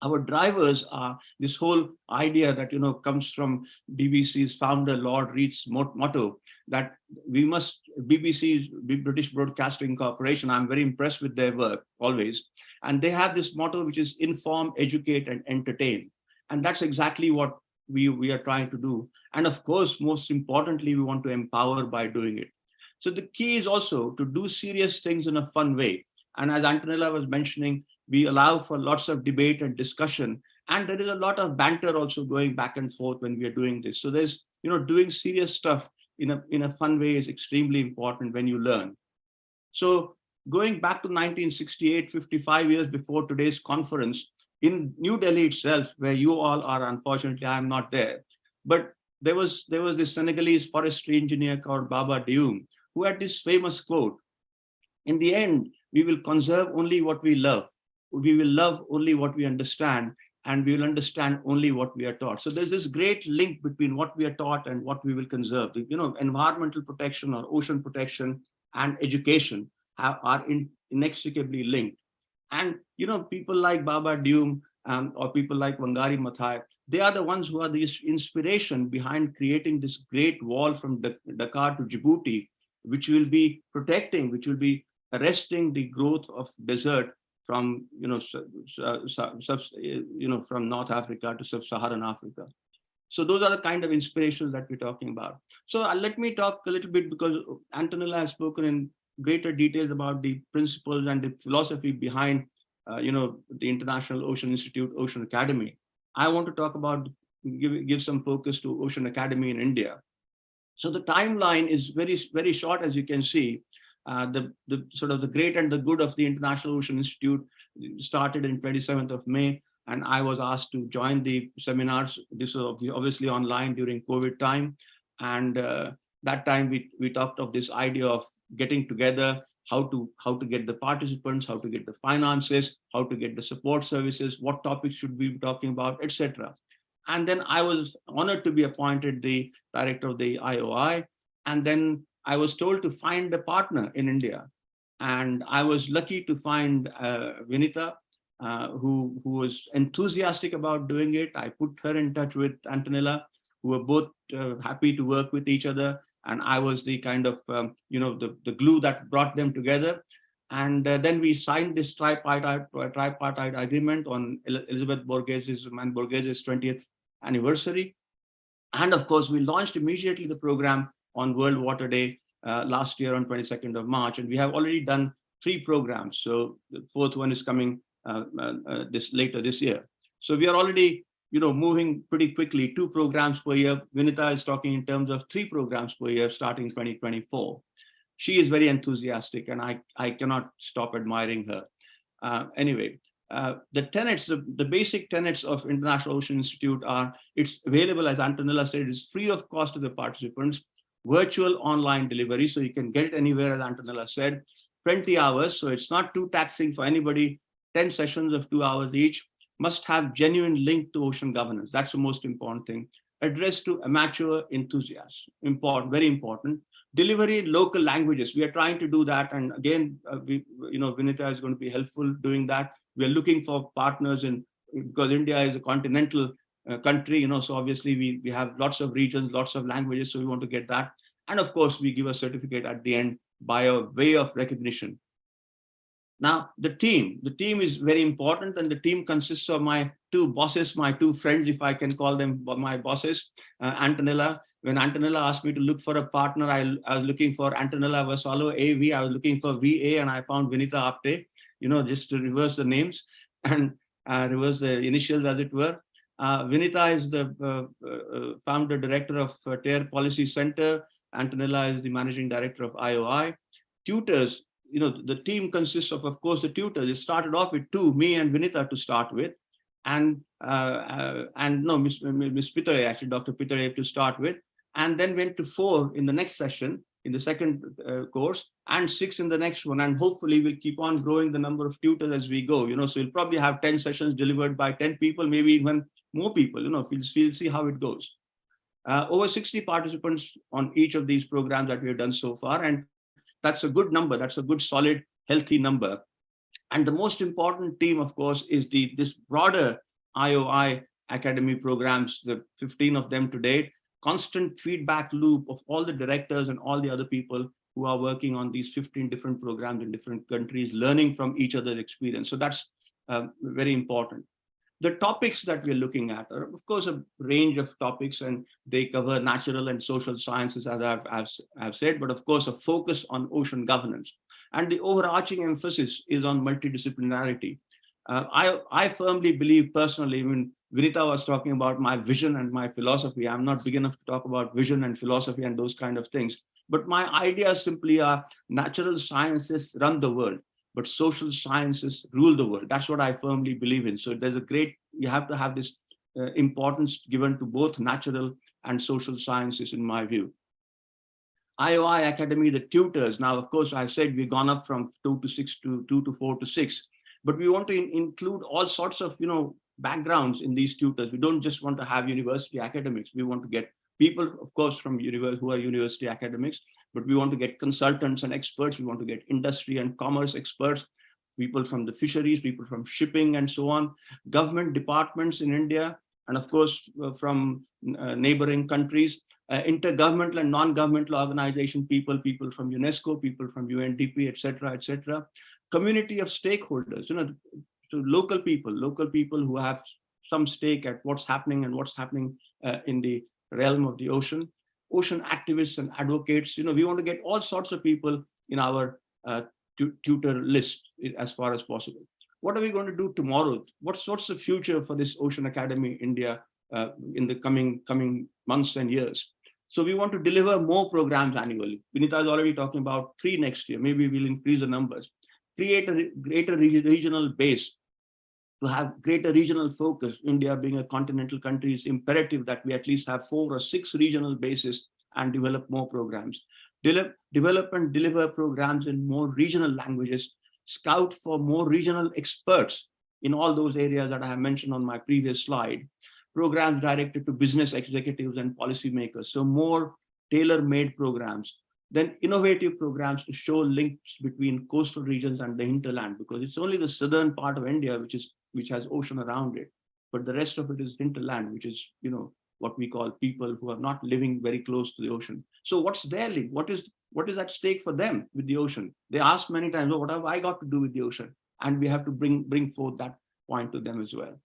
Our drivers are this whole idea that comes from BBC's founder Lord Reed's motto that we must BBC, British Broadcasting Corporation. I'm very impressed with their work always, and they have this motto which is inform, educate, and entertain, and that's exactly what we are trying to do. And of course, most importantly, we want to empower by doing it. So the key is also to do serious things in a fun way. And as Antonella was mentioning, we allow for lots of debate and discussion, and there is a lot of banter also going back and forth when we are doing this. So there's doing serious stuff in a fun way is extremely important when you learn. So going back to 1968, 55 years before today's conference in New Delhi itself, where you all are, unfortunately I am not there, but there was this Senegalese forestry engineer called Baba Dioum, who had this famous quote: in the end, we will conserve only what we love. We will love only what we understand, and we will understand only what we are taught. So there's this great link between what we are taught and what we will conserve. Environmental protection or ocean protection and education are inextricably linked. And people like Baba Dioum or people like Wangari Maathai, they are the ones who are the inspiration behind creating this great wall from Dakar to Djibouti, which will be protecting, which will be arresting the growth of desert from from North Africa to sub-Saharan Africa. So those are the kind of inspirations that we're talking about. So let me talk a little bit, because Antonella has spoken in greater details about the principles and the philosophy behind the International Ocean Institute, Ocean Academy. I want to talk about, give some focus to Ocean Academy in India. So the timeline is very, very short, as you can see. The sort of the great and the good of the International Ocean Institute started in 27th of May, and I was asked to join the seminars. This was obviously online during COVID time, and that time we talked of this idea of getting together, how to get the participants, how to get the finances, how to get the support services, what topics should we be talking about, etc. And then I was honored to be appointed the director of the IOI, and then I was told to find a partner in India. And I was lucky to find Vinita, who was enthusiastic about doing it. I put her in touch with Antonella, who were both happy to work with each other. And I was the kind of, the glue that brought them together. And then we signed this tripartite agreement on Elizabeth Borghes's 20th anniversary. And of course, we launched immediately the program on World Water Day last year on 22nd of March. And we have already done 3 programs. So the 4th one is coming later this year. So we are already moving pretty quickly, 2 programs per year. Vinita is talking in terms of 3 programs per year starting 2024. She is very enthusiastic, and I cannot stop admiring her. Anyway, the tenets, the basic tenets of International Ocean Institute are: it's available, as Antonella said, it's free of cost to the participants, virtual online delivery, so you can get it anywhere, as Antonella said, 20 hours, so it's not too taxing for anybody, 10 sessions of 2 hours each, must have genuine link to ocean governance. That's the most important thing. Addressed to amateur enthusiasts, important, very important. Delivery in local languages. We are trying to do that, and again, Vinita is going to be helpful doing that. We are looking for partners because India is a continental country, so obviously we have lots of regions, lots of languages, so we want to get that. And of course, we give a certificate at the end by a way of recognition. Now, the team is very important, and the team consists of my 2 bosses, my 2 friends, if I can call them my bosses. Antonella, when Antonella asked me to look for a partner, I was looking for Antonella Vassallo, AV, I was looking for VA, and I found Vinita Apte, just to reverse the names and reverse the initials, as it were. Vinita is the founder director of TARE Policy Center. Antonella is the managing director of IOI. Tutors, the team consists of course, the tutors. It started off with 2, me and Vinita to start with, and Miss Pitare, actually Dr. Pitare to start with, and then went to 4 in the next session, in the second course, and 6 in the next one. And hopefully we'll keep on growing the number of tutors as we go, so we'll probably have 10 sessions delivered by 10 people, maybe even more people, we'll see how it goes. Over 60 participants on each of these programs that we have done so far. And that's a good number. That's a good, solid, healthy number. And the most important team, of course, is this broader IOI Academy programs, the 15 of them to date, constant feedback loop of all the directors and all the other people who are working on these 15 different programs in different countries, learning from each other's experience. So that's very important. The topics that we're looking at are, of course, a range of topics, and they cover natural and social sciences, as I've said, but of course, a focus on ocean governance. And the overarching emphasis is on multidisciplinarity. I firmly believe personally, when Vinita was talking about my vision and my philosophy, I'm not big enough to talk about vision and philosophy and those kind of things. But my ideas simply are natural sciences run the world, but social sciences rule the world. That's what I firmly believe in. So there's a great, you have to have this importance given to both natural and social sciences, in my view. IOI Academy, the tutors. Now, of course, I've said we've gone up from 2 to 6 to 2 to 4 to 6, but we want to include all sorts of, backgrounds in these tutors. We don't just want to have university academics. We want to get people, of course, from who are university academics, but we want to get consultants and experts. We want to get industry and commerce experts, people from the fisheries, people from shipping and so on, government departments in India, and of course, from neighboring countries, intergovernmental and non-governmental organization people from UNESCO, people from UNDP, etc., community of stakeholders, to local people who have some stake at what's happening and what's happening in the realm of the ocean activists and advocates. We want to get all sorts of people in our tutor list as far as possible. What are we going to do tomorrow? What's the future for this Ocean Academy India in the coming months and years? So we want to deliver more programs annually. Vinita is already talking about 3 next year. Maybe we'll increase the numbers. Create a greater regional base, to have greater regional focus. India being a continental country, is imperative that we at least have 4 or 6 regional bases and develop more programs. Develop and deliver programs in more regional languages. Scout for more regional experts in all those areas that I have mentioned on my previous slide. Programs directed to business executives and policymakers. So more tailor-made programs. Then innovative programs to show links between coastal regions and the hinterland, because it's only the southern part of India which has ocean around it, but the rest of it is hinterland, which is what we call people who are not living very close to the ocean. So what's their link? What is at stake for them with the ocean? They ask many times, "Oh, what have I got to do with the ocean?" And we have to bring forth that point to them as well.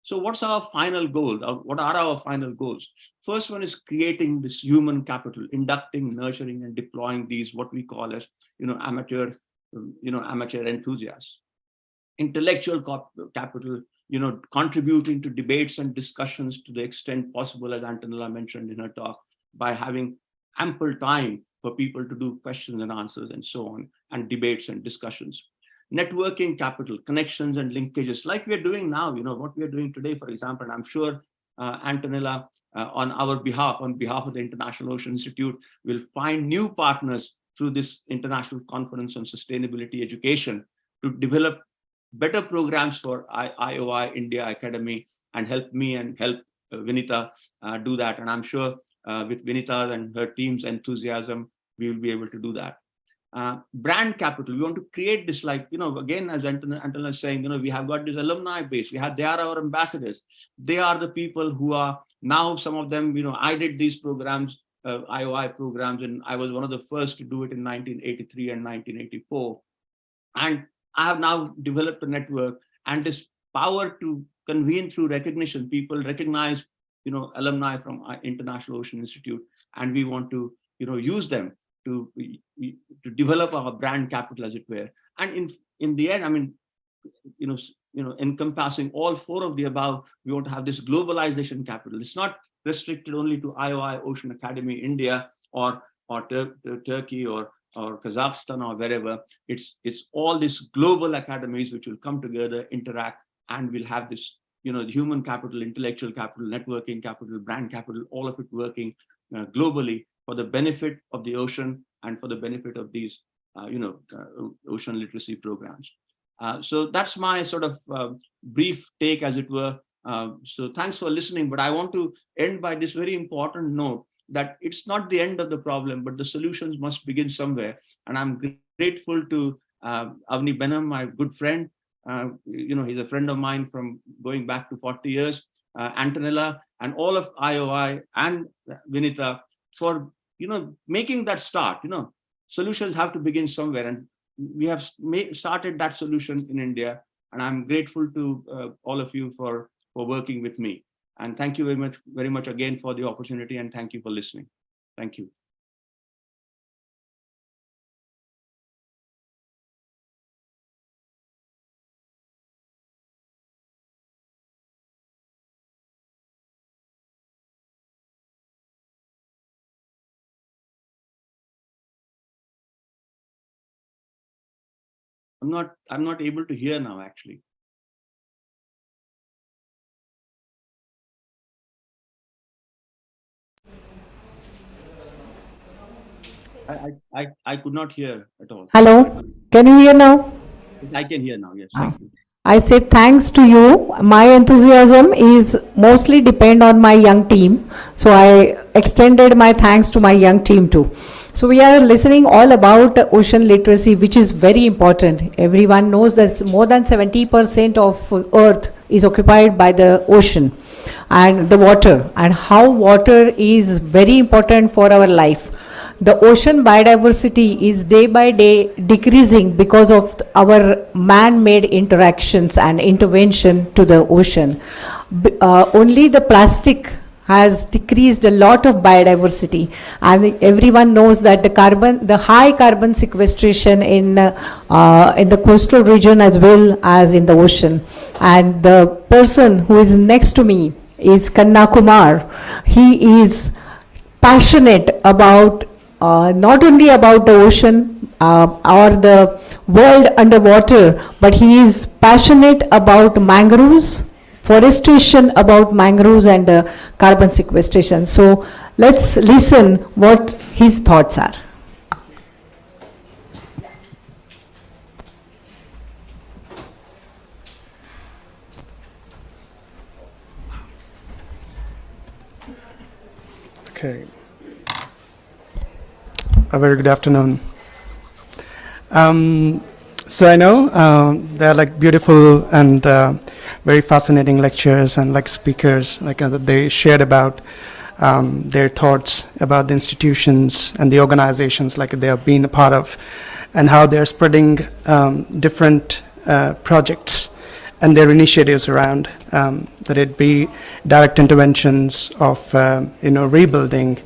So what's our final goal? What are our final goals? First one is creating this human capital, inducting, nurturing, and deploying these, what we call as, amateur enthusiasts. Intellectual capital, contributing to debates and discussions to the extent possible, as Antonella mentioned in her talk, by having ample time for people to do questions and answers and so on, and debates and discussions. Networking capital, connections and linkages, like we're doing now, what we're doing today, for example, and I'm sure Antonella, on behalf of the International Ocean Institute, will find new partners through this International Conference on Sustainability Education to develop better programs for IOI India Academy, and help me and help Vinita do that. And I'm sure with Vinita and her team's enthusiasm, we will be able to do that. Brand capital, we want to create this, like, again, as Antonella is saying, we have got this alumni base. They are our ambassadors. They are the people who are now, some of them, I did these programs, IOI programs, and I was one of the first to do it in 1983 and 1984. And I have now developed a network and this power to convene through recognition. People recognize, alumni from our International Ocean Institute, and we want to, use them to develop our brand capital, as it were. And in the end, I mean, encompassing all 4 of the above, we want to have this globalization capital. It's not restricted only to IOI Ocean Academy India or Turkey or Kazakhstan or wherever. It's all these global academies which will come together, interact, and we'll have this, human capital, intellectual capital, networking capital, brand capital, all of it working globally for the benefit of the ocean and for the benefit of these, ocean literacy programs. So that's my sort of brief take, as it were. So thanks for listening, but I want to end by this very important note, that it's not the end of the problem, but the solutions must begin somewhere. And I'm grateful to Avni Benham, my good friend, He's a friend of mine from going back to 40 years, Antonella, and all of IOI and Vinita for, making that start. Solutions have to begin somewhere, and we have started that solution in India. And I'm grateful to all of you for working with me. And thank you very much again for the opportunity, and thank you for listening. Thank you. I'm not able to hear now, actually. I could not hear at all. Hello, can you hear now? I can hear now. Yes, thank you. I say thanks to you. My enthusiasm is mostly depend on my young team. So I extended my thanks to my young team too. So we are listening all about ocean literacy, which is very important. Everyone knows that more than 70% of Earth is occupied by the ocean and the water, and how water is very important for our life. The ocean biodiversity is day by day decreasing because of our man-made interactions and intervention to the ocean. Only the plastic has decreased a lot of biodiversity, and everyone knows that the high carbon sequestration in the coastal region as well as in the ocean. And the person who is next to me is Kanna Kumar. He is passionate about not only about the ocean or the world underwater, but he is passionate about mangroves, forestation, about mangroves and carbon sequestration. So let's listen what his thoughts are. Okay. A very good afternoon. So I know there are like beautiful and very fascinating lectures and like speakers like that they shared about their thoughts about the institutions and the organizations like they have been a part of, and how they're spreading different projects and their initiatives around, that it be direct interventions of rebuilding,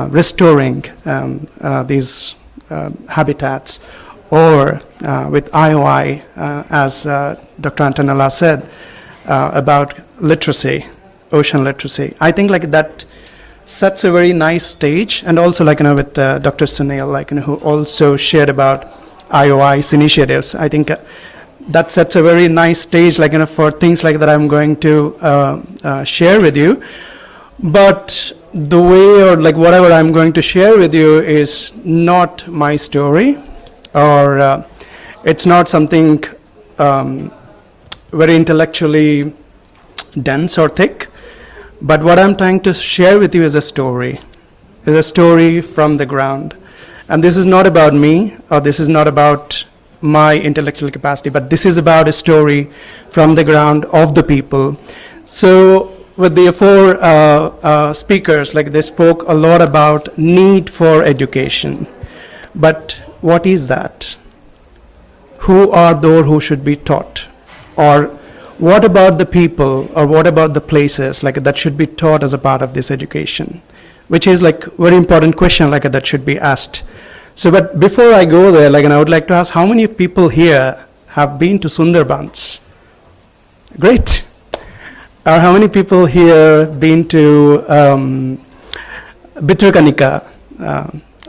restoring these habitats, or with IOI, as Dr. Antonella said, about literacy, ocean literacy. I think like that sets a very nice stage, and also like with Dr. Sunil, like who also shared about IOI's initiatives. I think that sets a very nice stage, like for things like that I'm going to share with you. But the way, or like whatever I'm going to share with you is not my story, or it's not something very intellectually dense or thick. But what I'm trying to share with you is a story from the ground. And this is not about me, or this is not about my intellectual capacity, but this is about a story from the ground of the people. So with the four speakers, like they spoke a lot about need for education. But what is that? Who are those who should be taught? Or what about the people, or what about the places like that should be taught as a part of this education? Which is like very important question like that should be asked. So, but before I go there, like, and I would like to ask, how many people here have been to Sundarbans? Great. Or how many people here been to Bitrakanika?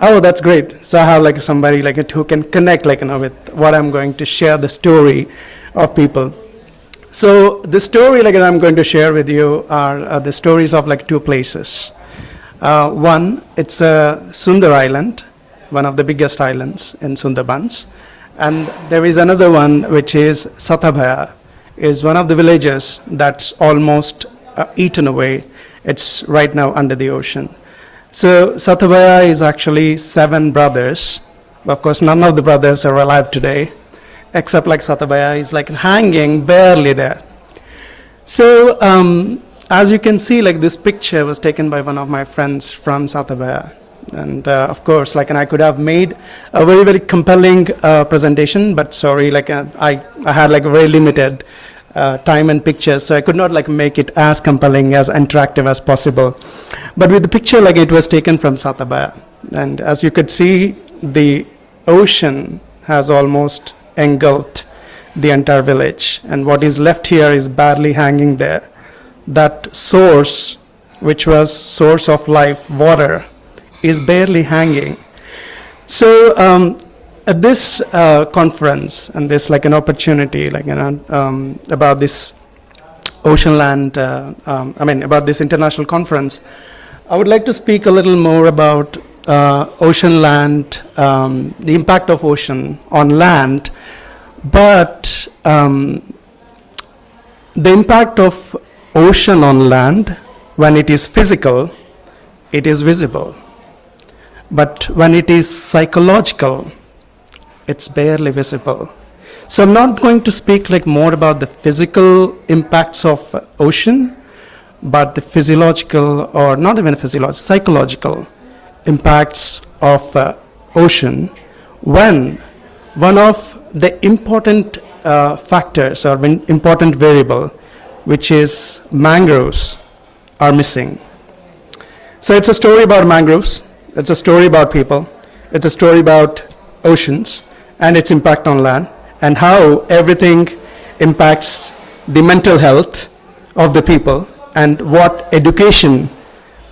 Oh, that's great. So I have like somebody like who can connect like with what I'm going to share, the story of people. So the story like I'm going to share with you are the stories of like two places. One, it's Sundar Island, one of the biggest islands in Sundarbans. And there is another one which is Satabhaya, is one of the villages that's almost eaten away. It's right now under the ocean. So Satabhaya is actually 7 brothers. Of course, none of the brothers are alive today. except like Satabaya is like hanging barely there. So as you can see, like this picture was taken by one of my friends from Satabaya. And of course, like, and I could have made a very, very compelling presentation, but sorry, like I had like very limited time and pictures, so I could not like make it as compelling, as interactive as possible. But with the picture, like it was taken from Satabaya. And as you could see, the ocean has almost engulfed the entire village. And what is left here is barely hanging there. That source, which was source of life, water, is barely hanging. So at this conference, and this like an opportunity, like about this ocean land, about this international conference, I would like to speak a little more about ocean land, the impact of ocean on land, but the impact of ocean on land, when it is physical, it is visible. But when it is psychological, it's barely visible. So I'm not going to speak like more about the physical impacts of ocean, but the physiological, or not even physiological, psychological impacts of ocean, when one of the important factors or important variable, which is mangroves, are missing. So it's a story about mangroves, it's a story about people, it's a story about oceans and its impact on land, and how everything impacts the mental health of the people, and what education,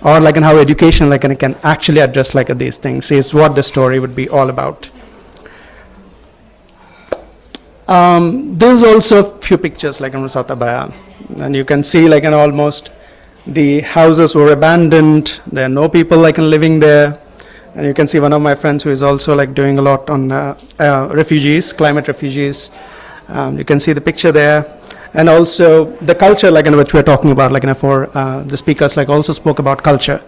or like and how education like and can actually address like these things, is what the story would be all about. There's also a few pictures like in Satabaya, and you can see like in almost the houses were abandoned. There are no people like living there, and you can see one of my friends who is also like doing a lot on refugees, climate refugees. You can see the picture there, and also the culture like in which we're talking about, like for the speakers like also spoke about culture.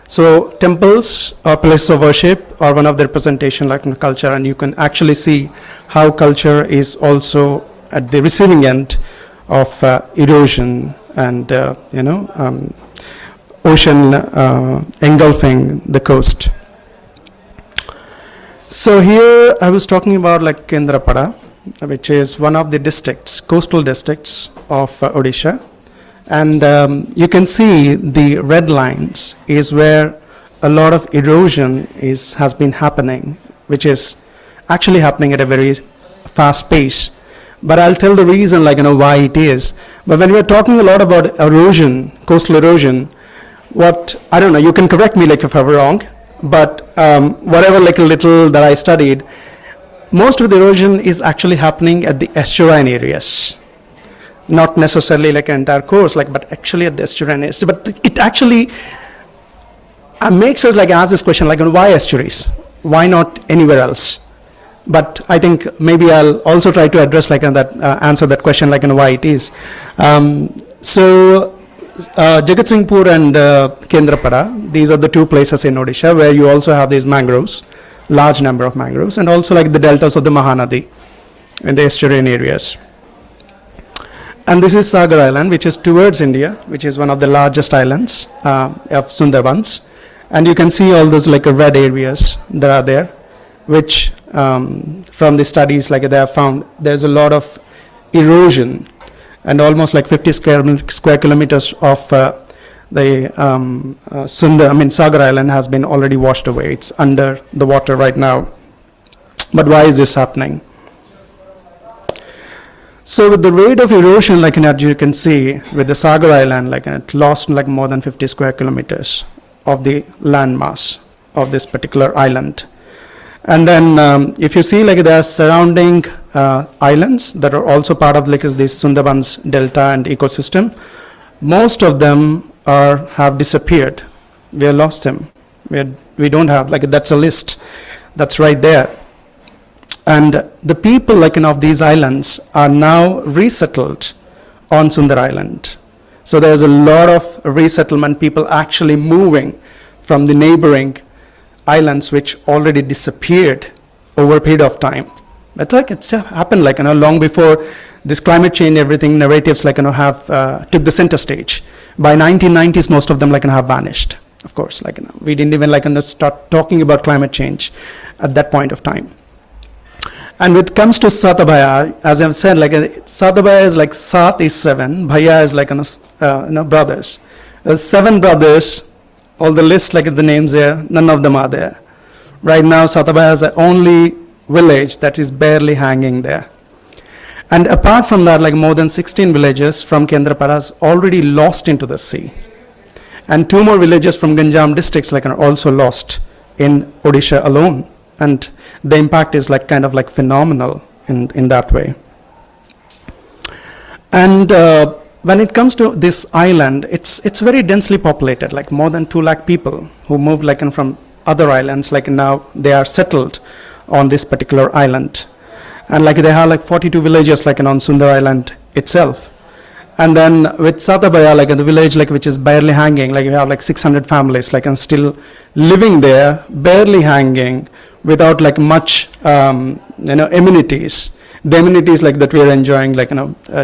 So temples or places of worship are one of the representation like in culture, and you can actually see how culture is also at the receiving end of erosion and ocean engulfing the coast. So here I was talking about like Kendrapada, which is one of the districts, coastal districts of Odisha. And you can see the red lines is where a lot of erosion has been happening, which is actually happening at a very fast pace. But I'll tell the reason like why it is. But when we're talking a lot about erosion, coastal erosion, what, I don't know, you can correct me like if I'm wrong, but whatever like a little that I studied, most of the erosion is actually happening at the estuarine areas. Not necessarily like an entire course, like, but actually at the estuarine areas. But it actually makes us like ask this question, like why estuaries? Why not anywhere else? But I think maybe I'll also try to address like that, answer that question like why it is. So Jagatsinghpur and Kendrapada, these are the two places in Odisha where you also have these mangroves, large number of mangroves, and also like the deltas of the Mahanadi in the estuarine areas. And this is Sagar Island, which is towards India, which is one of the largest islands of Sundarbans. And you can see all those like red areas that are there, which from the studies like they have found there's a lot of erosion, and almost like 50 square kilometers of Sagar Island has been already washed away. It's under the water right now. But why is this happening? So with the rate of erosion, like as you can see with the Sagar Island, like it lost like more than 50 square kilometers of the land mass of this particular island. And then if you see like there are surrounding islands that are also part of like this Sundarbans delta and ecosystem, most of them have disappeared. We have lost them. We don't have, like that's a list that's right there. And the people like of these islands are now resettled on Sundar Island. So there's a lot of resettlement, people actually moving from the neighboring islands which already disappeared over a period of time. But like it's happened like long before this climate change, everything narratives like have took the center stage. By 1990s, most of them like have vanished. Of course, like we didn't even like start talking about climate change at that point of time. And when it comes to Satabhaya, as I've said, like Satabhaya is like Sat is 7, Bhaya is like brothers. There's 7 brothers. All the list like the names there, none of them are there. Right now, Satabhaya is the only village that is barely hanging there. And apart from that, like more than 16 villages from Kendrapada is already lost into the sea. And 2 more villages from Ganjam districts like are also lost in Odisha alone. And the impact is like kind of like phenomenal in that way. And when it comes to this island, it's very densely populated, like more than 2 lakh people who moved like from other islands, like now they are settled on this particular island. And like they have like 42 villages like on Sundar Island itself. And then with Satabhaya, like in the village like which is barely hanging, like you have like 600 families like and still living there, barely hanging, without like much amenities. The amenities like that we are enjoying like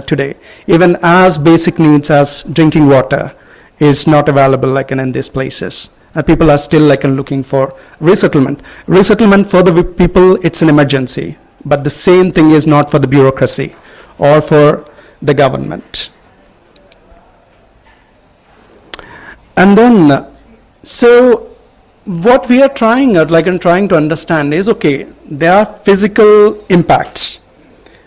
today, even as basic needs as drinking water is not available like in these places. People are still like looking for resettlement. Resettlement for the people, it's an emergency, but the same thing is not for the bureaucracy or for the government. And then, so what we are trying to understand is, okay, there are physical impacts.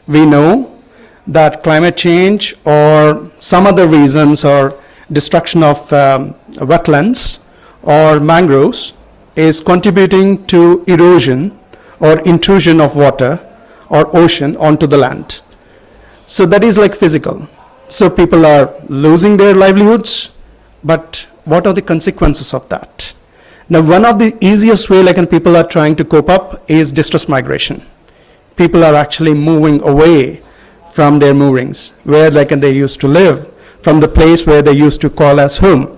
We know that climate change or some other reasons or destruction of wetlands or mangroves is contributing to erosion or intrusion of water or ocean onto the land. So that is like physical. So people are losing their livelihoods, but what are the consequences of that? Now, one of the easiest way like people are trying to cope up is distress migration. People are actually moving away from their moorings, where like they used to live, from the place where they used to call as home.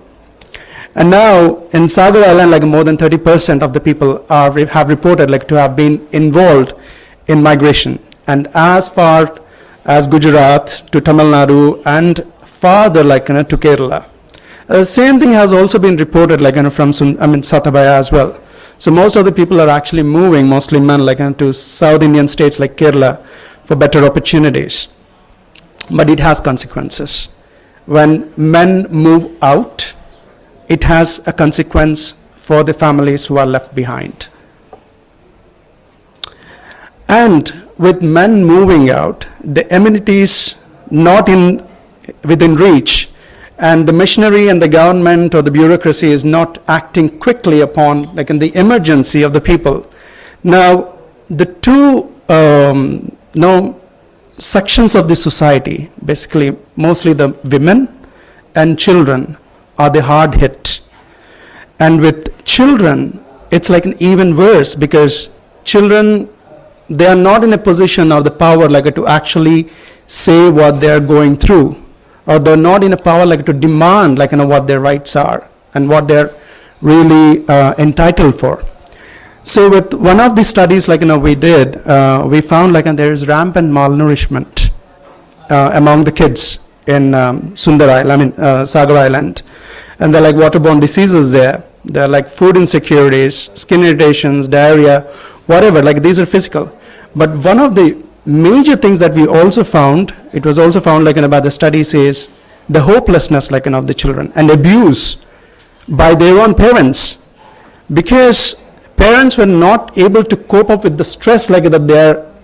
And now in Sagar Island, like more than 30% of the people have reported like to have been involved in migration. And as far as Gujarat to Tamil Nadu and farther like to Kerala. Same thing has also been reported like from Satabhaya as well. So most of the people are actually moving, mostly men, like to South Indian states like Kerala for better opportunities. But it has consequences. When men move out, it has a consequence for the families who are left behind. And with men moving out, the amenities not within reach, and the machinery and the government or the bureaucracy is not acting quickly upon like in the emergency of the people. Now the two sections of the society, basically mostly the women and children, are the hard hit. And with children it's like an even worse, because children, they are not in a position or the power like to actually say what they are going through, or they're not in a power like to demand like what their rights are and what they're really entitled for. So with one of the studies like we did, we found like there is rampant malnourishment among the kids in Sundar Island, Sagar Island, and there are like waterborne diseases there. There are like food insecurities, skin irritations, diarrhea, whatever. Like these are physical. But one of the major things that we also found, it was also found like by the studies, is the hopelessness like of the children and abuse by their own parents, because parents were not able to cope up with the stress like that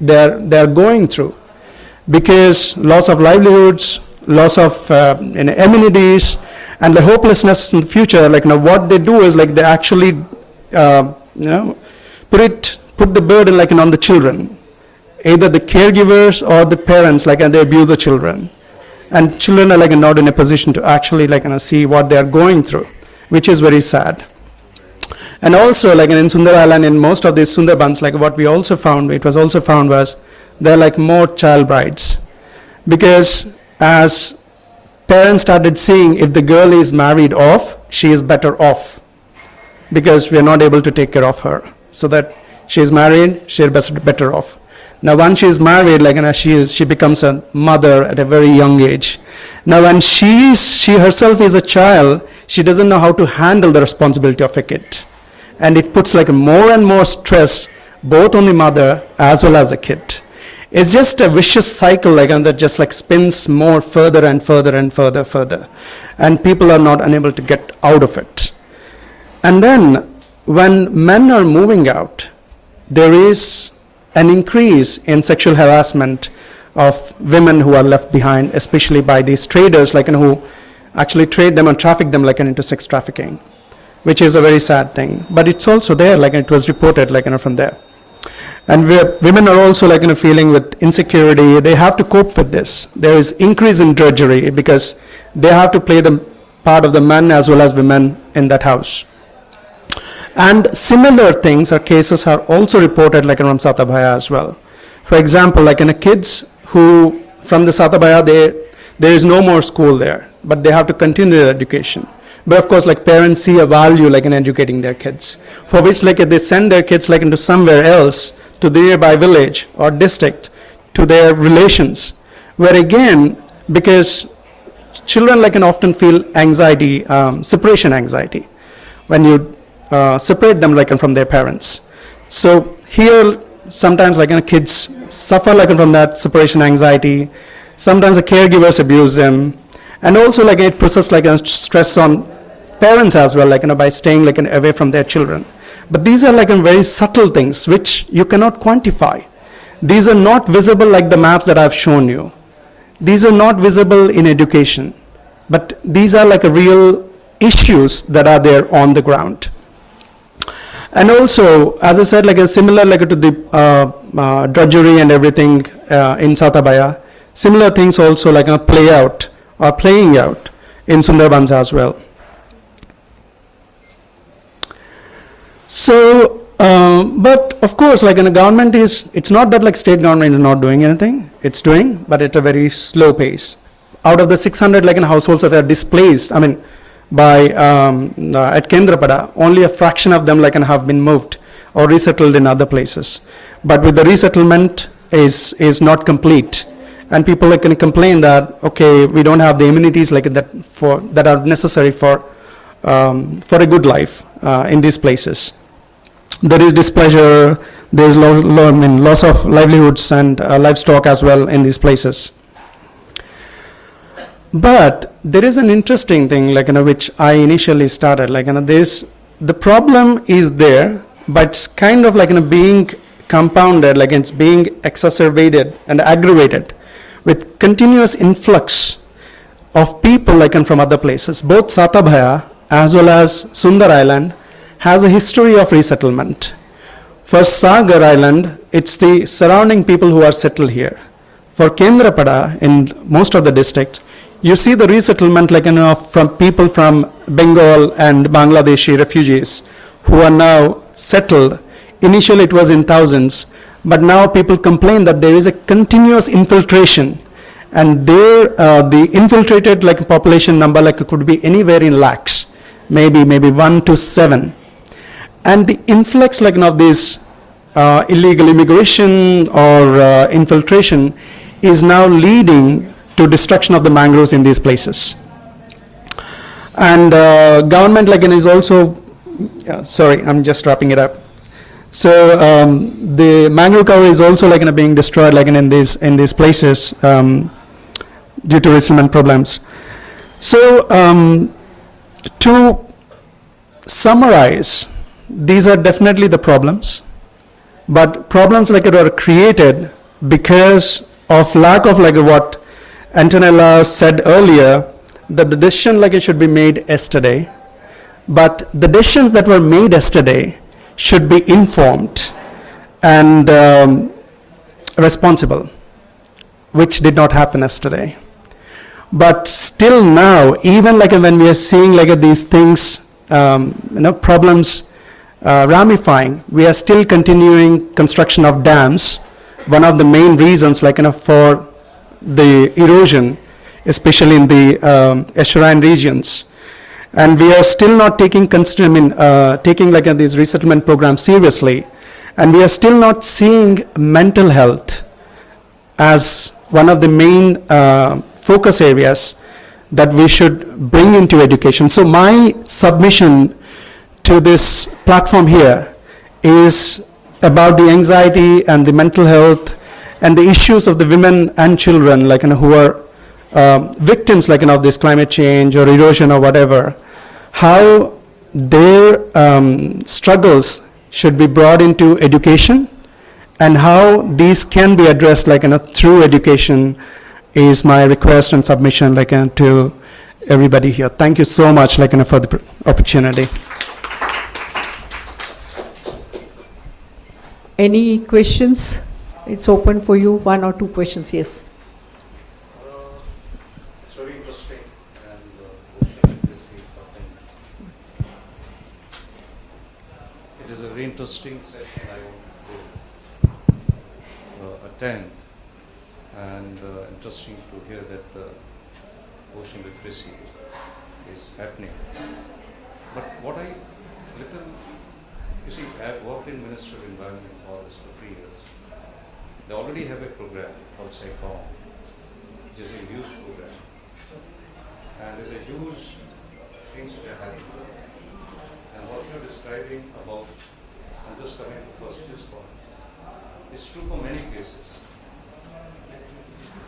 they're going through, because loss of livelihoods, loss of amenities, and the hopelessness in the future. Like what they do is like they actually put the burden like on the children, either the caregivers or the parents, like and they abuse the children, and children are like not in a position to actually like see what they are going through, which is very sad. And also like in Sundar Island, in most of these Sundarbans, like what we also found, it was also found was there are like more child brides, because as parents started seeing if the girl is married off, she is better off, because we are not able to take care of her, so that she is married, she is better off. Now, once she is married, she becomes a mother at a very young age. Now, when she herself is a child, she doesn't know how to handle the responsibility of a kid, and it puts more and more stress both on the mother as well as the kid. It's just a vicious cycle, and that just spins more further and further and further, and people are not unable to get out of it. And then when men are moving out, there is an increase in sexual harassment of women who are left behind, especially by these traders who actually trade them and traffic them into sex trafficking, which is a very sad thing. But it's also there, it was reported from there. And women are also feeling with insecurity. They have to cope with this. There is increase in drudgery because they have to play the part of the men as well as women in that house. And similar things or cases are also reported from Satabhaya as well. For example, kids who from the Satabhaya, there is no more school there, but they have to continue their education. But of course, parents see a value in educating their kids, for which they send their kids into somewhere else, to the nearby village or district, to their relations, where again, because children often feel anxiety, separation anxiety, when you separate them from their parents. So here, sometimes kids suffer from that separation anxiety. Sometimes the caregivers abuse them, and also it puts stress on parents as well, by staying away from their children. But these are very subtle things which you cannot quantify. These are not visible like the maps that I've shown you. These are not visible in education, but these are real issues that are there on the ground. And also, as I said, similar to the drudgery and everything in Satabhaya, similar things also play out or playing out in Sundarbans as well. So, but of course, the government it's not that state government is not doing anything. It's doing, but at a very slow pace. Out of the 600 households that are displaced, by at Kendrapada, only a fraction of them have been moved or resettled in other places. But with the resettlement is not complete, and people can complain that okay, we don't have the amenities that are necessary for a good life in these places. There is displeasure, there is loss of livelihoods and livestock as well in these places. But there is an interesting thing which I initially started the problem is there, but it's kind of being compounded, it's being exacerbated and aggravated with continuous influx of people from other places. Both Satabhaya as well as Sundar Island has a history of resettlement. For Sagar Island, it's the surrounding people who are settled here. For Kendrapada, in most of the districts, you see the resettlement from people from Bengal and Bangladeshi refugees who are now settled. Initially it was in thousands, but now people complain that there is a continuous infiltration, and there the infiltrated population number could be anywhere in lakhs, maybe 1 to 7. And the influx of this illegal immigration or infiltration is now leading to destruction of the mangroves in these places. And government is also, sorry, I'm just wrapping it up. So the mangrove cover is also being destroyed in these places due to resettlement problems. So to summarize, these are definitely the problems, but problems are created because of lack of what Antonella said earlier, that the decision it should be made yesterday, but the decisions that were made yesterday should be informed and responsible, which did not happen yesterday. But still now, even when we are seeing these things, problems ramifying, we are still continuing construction of dams. One of the main reasons for the erosion, especially in the estuarine regions, and we are still not taking these resettlement programs seriously, and we are still not seeing mental health as one of the main focus areas that we should bring into education. So my submission to this platform here is about the anxiety and the mental health and the issues of the women and children, like, who are victims, like, of this climate change or erosion or whatever, how their struggles should be brought into education, and how these can be addressed, like, through education, is my request and submission, like, to everybody here. Thank you so much, like, for the opportunity. Any questions? It's open for you, 1 or 2 questions, yes. It's very interesting, and ocean literacy is something. It is a very interesting session I want to attend, and interesting to hear that ocean literacy is happening. But what I little, you see, I have worked in Ministry of Environment and Forest for 3 years. They already have a program called SAICOM, which is a huge program. And there's a huge things which are happening. And what you're describing about, I'm just coming to first this point, is true for many cases.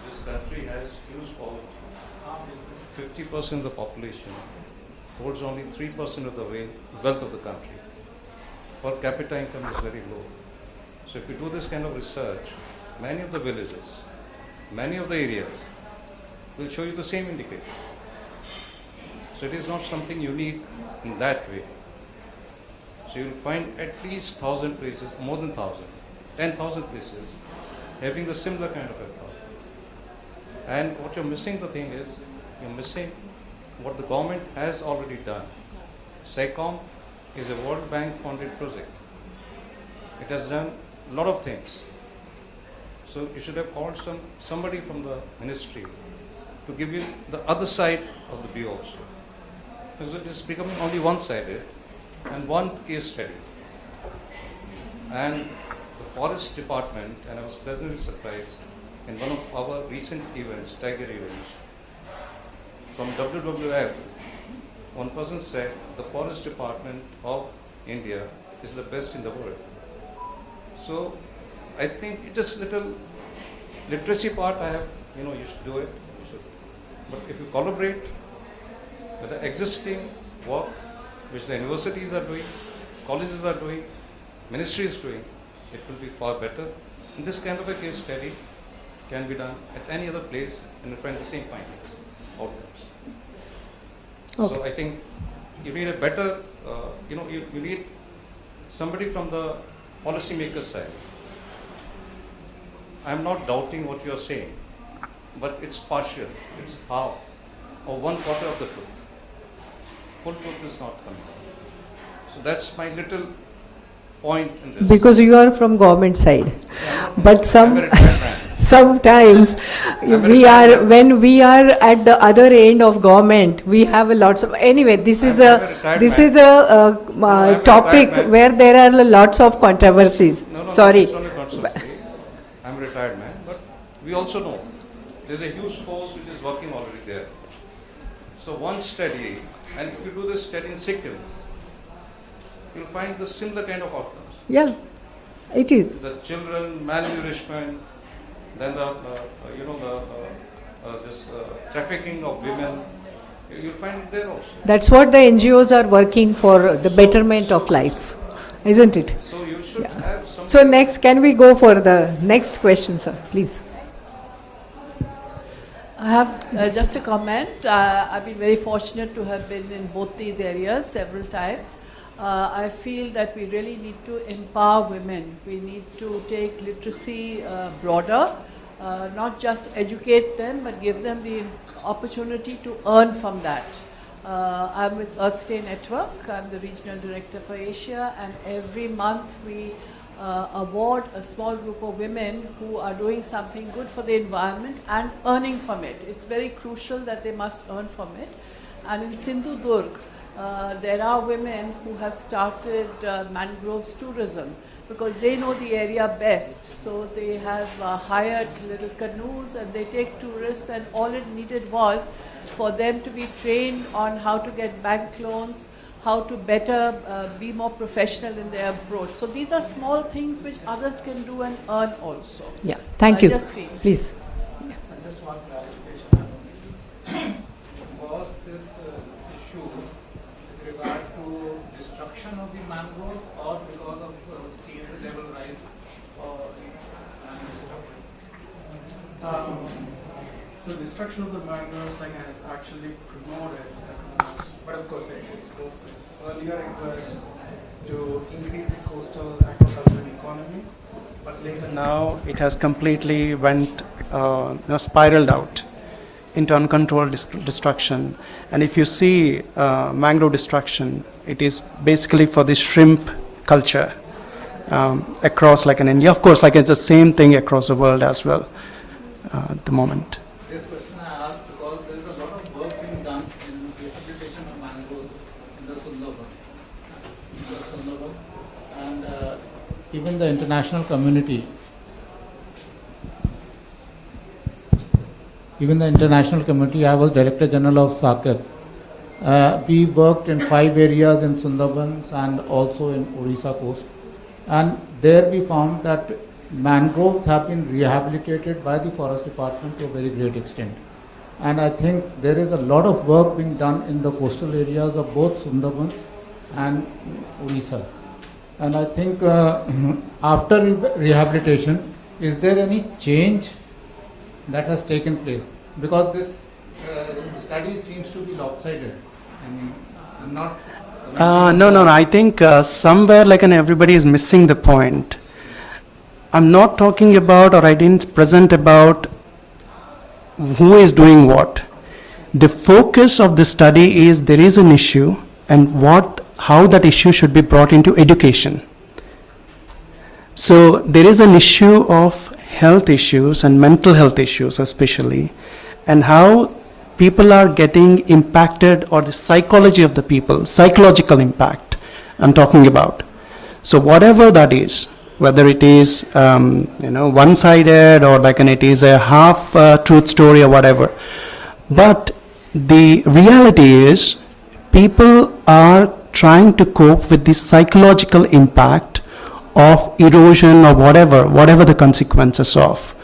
This country has huge poverty. 50% of the population holds only 3% of the wealth of the country. Per capita income is very low. So if you do this kind of research, many of the villages, many of the areas will show you the same indicators. So it is not something unique in that way. So you will find at least 1,000 places, more than 1,000, 10,000 places having the similar kind of a problem. And what you're missing, the thing is, you're missing what the government has already done. SAICOM is a World Bank funded project. It has done a lot of things. So you should have called somebody from the ministry to give you the other side of the view also. Because it is becoming only one-sided and one case study. And the forest department, and I was pleasantly surprised in one of our recent events, tiger events, from WWF, one person said the forest department of India is the best in the world. So I think it is little literacy part I have, you should do it. But if you collaborate with the existing work which the universities are doing, colleges are doing, ministry is doing, it will be far better. And this kind of a case study can be done at any other place and you find the same findings, outcomes. Okay. So I think you need a better, you need somebody from the policymaker side. I'm not doubting what you're saying, but it's partial, it's half or 1/4 of the truth. Full truth is not coming out. So that's my little point in this. Because you are from government side. But I'm a retired man. sometimes when we are at the other end of government, we have a lots of, anyway, this is I'm a retired a topic man. where there are lots of controversies. No, Sorry. it's not a controversy. I'm a retired man, but we also know there's a huge force which is working already there. So one study, and if you do this study in Sikkim, you'll find the similar kind of outcomes. Yeah, it is. The children, malnourishment, then this trafficking of women, you'll find it there also. That's what the NGOs are working for, the betterment of life, isn't it? So you should have some. So next, can we go for the next question, sir, please? I have just a comment. I've been very fortunate to have been in both these areas several times. I feel that we really need to empower women. We need to take literacy broader, not just educate them, but give them the opportunity to earn from that. I'm with Earth Day Network. I'm the regional director for Asia, and every month we award a small group of women who are doing something good for the environment and earning from it. It's very crucial that they must earn from it. And in Sindhu Durg, there are women who have started mangroves tourism, because they know the area best. So they have hired little canoes and they take tourists, and all it needed was for them to be trained on how to get bank loans, how to better be more professional in their approach. So these are small things which others can do and earn also. Yeah, thank you. Just feel. Please. Just one clarification. Was this issue with regard to destruction of the mangrove or because of sea level rise and destruction? So destruction of the mangroves has actually promoted, but of course it's both ways. Earlier it was to increase the coastal agricultural economy, but later now it has completely spiraled out into uncontrolled destruction. And if you see mangrove destruction, it is basically for the shrimp culture across in India. Of course, it's the same thing across the world as well at the moment. This question I asked because there is a lot of work being done in rehabilitation of mangroves in the Sundarban. And even the international community, I was Director General of SACEP. We worked in 5 areas in Sundarbans and also in Orissa coast. And there we found that mangroves have been rehabilitated by the Forest Department to a very great extent. And I think there is a lot of work being done in the coastal areas of both Sundarbans and Orissa. And I think after rehabilitation, is there any change that has taken place? Because this study seems to be lopsided. And I'm not... No. I think somewhere everybody is missing the point. I'm not talking about, or I didn't present about who is doing what. The focus of the study is there is an issue and how that issue should be brought into education. So there is an issue of health issues and mental health issues especially, and how people are getting impacted, or the psychology of the people, psychological impact I'm talking about. So whatever that is, whether it is one-sided or it is a half truth story or whatever, but the reality is people are trying to cope with the psychological impact of erosion or whatever the consequences of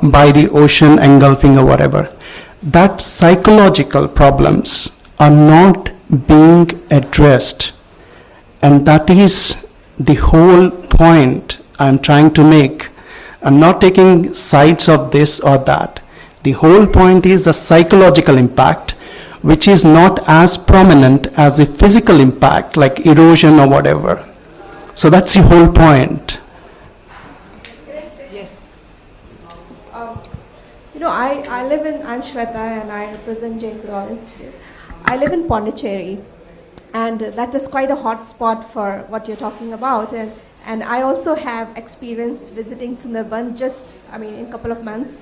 by the ocean engulfing or whatever. That psychological problems are not being addressed, and that is the whole point I'm trying to make. I'm not taking sides of this or that. The whole point is the psychological impact, which is not as prominent as the physical impact like erosion or whatever. So that's the whole point. Yes. I'm Shweta and I represent Jane Goodall Institute. I live in Pondicherry, and that is quite a hot spot for what you're talking about. And I also have experience visiting Sundarban in a couple of months.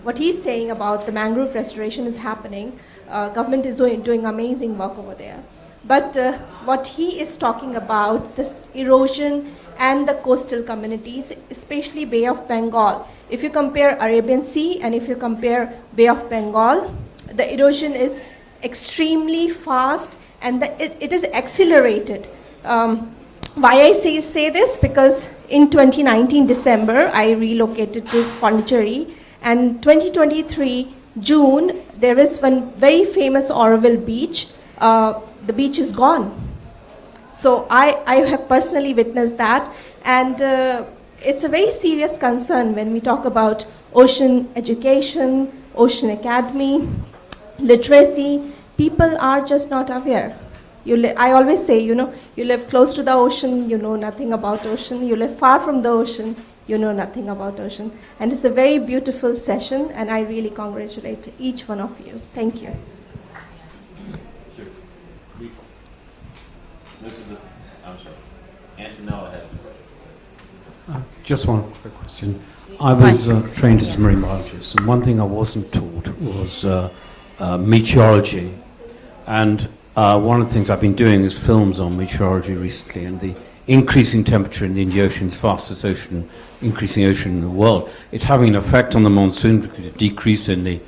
What he's saying about the mangrove restoration is happening. Government is doing amazing work over there. But what he is talking about, this erosion and the coastal communities, especially Bay of Bengal. If you compare Arabian Sea and if you compare Bay of Bengal, the erosion is extremely fast and it is accelerated. Why I say this? Because in 2019 December, I relocated to Pondicherry, and 2023 June, there is one very famous Oroville beach. The beach is gone. So I have personally witnessed that, and it's a very serious concern when we talk about ocean education, ocean academy, literacy. People are just not aware. I always say, you live close to the ocean, you know nothing about ocean. You live far from the ocean, you know nothing about ocean. And it's a very beautiful session, and I really congratulate each one of you. Thank you. I'm sorry. Antonella has a question. Just one quick question. I was trained as a marine biologist, and one thing I wasn't taught was meteorology. And one of the things I've been doing is films on meteorology recently, and the increasing temperature in the Indian Ocean is fastest ocean, increasing ocean in the world. It's having an effect on the monsoon, because a decrease in the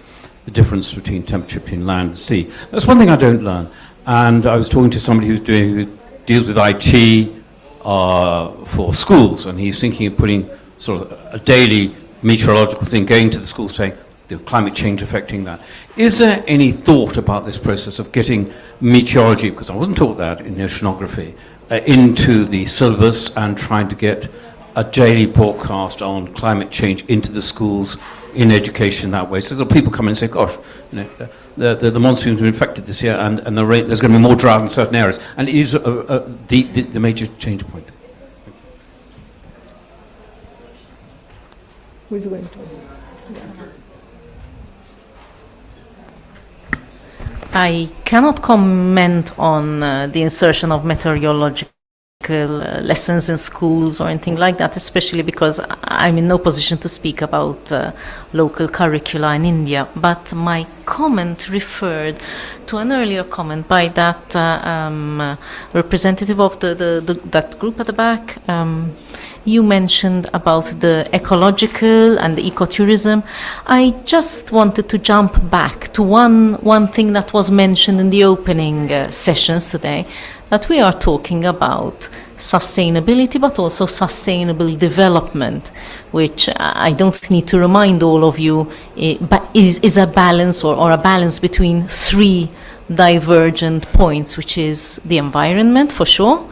difference between temperature between land and sea. That's one thing I don't learn. And I was talking to somebody who deals with IT for schools, and he's thinking of putting sort of a daily meteorological thing, going to the school saying the climate change affecting that. Is there any thought about this process of getting meteorology, because I wasn't taught that in oceanography, into the syllabus and trying to get a daily broadcast on climate change into the schools in education that way? So that people come in and say, gosh, you know, the monsoons were affected this year, and the rain, there's going to be more drought in certain areas. And it is the major change point. Who's going to? I cannot comment on the insertion of meteorological lessons in schools or anything like that, especially because I'm in no position to speak about local curricula in India. But my comment referred to an earlier comment by that representative of that group at the back. You mentioned about the ecological and the ecotourism. I just wanted to jump back to one thing that was mentioned in the opening sessions today, that we are talking about sustainability, but also sustainable development, which I don't need to remind all of you, but is a balance or a balance between three divergent points, which is the environment for sure,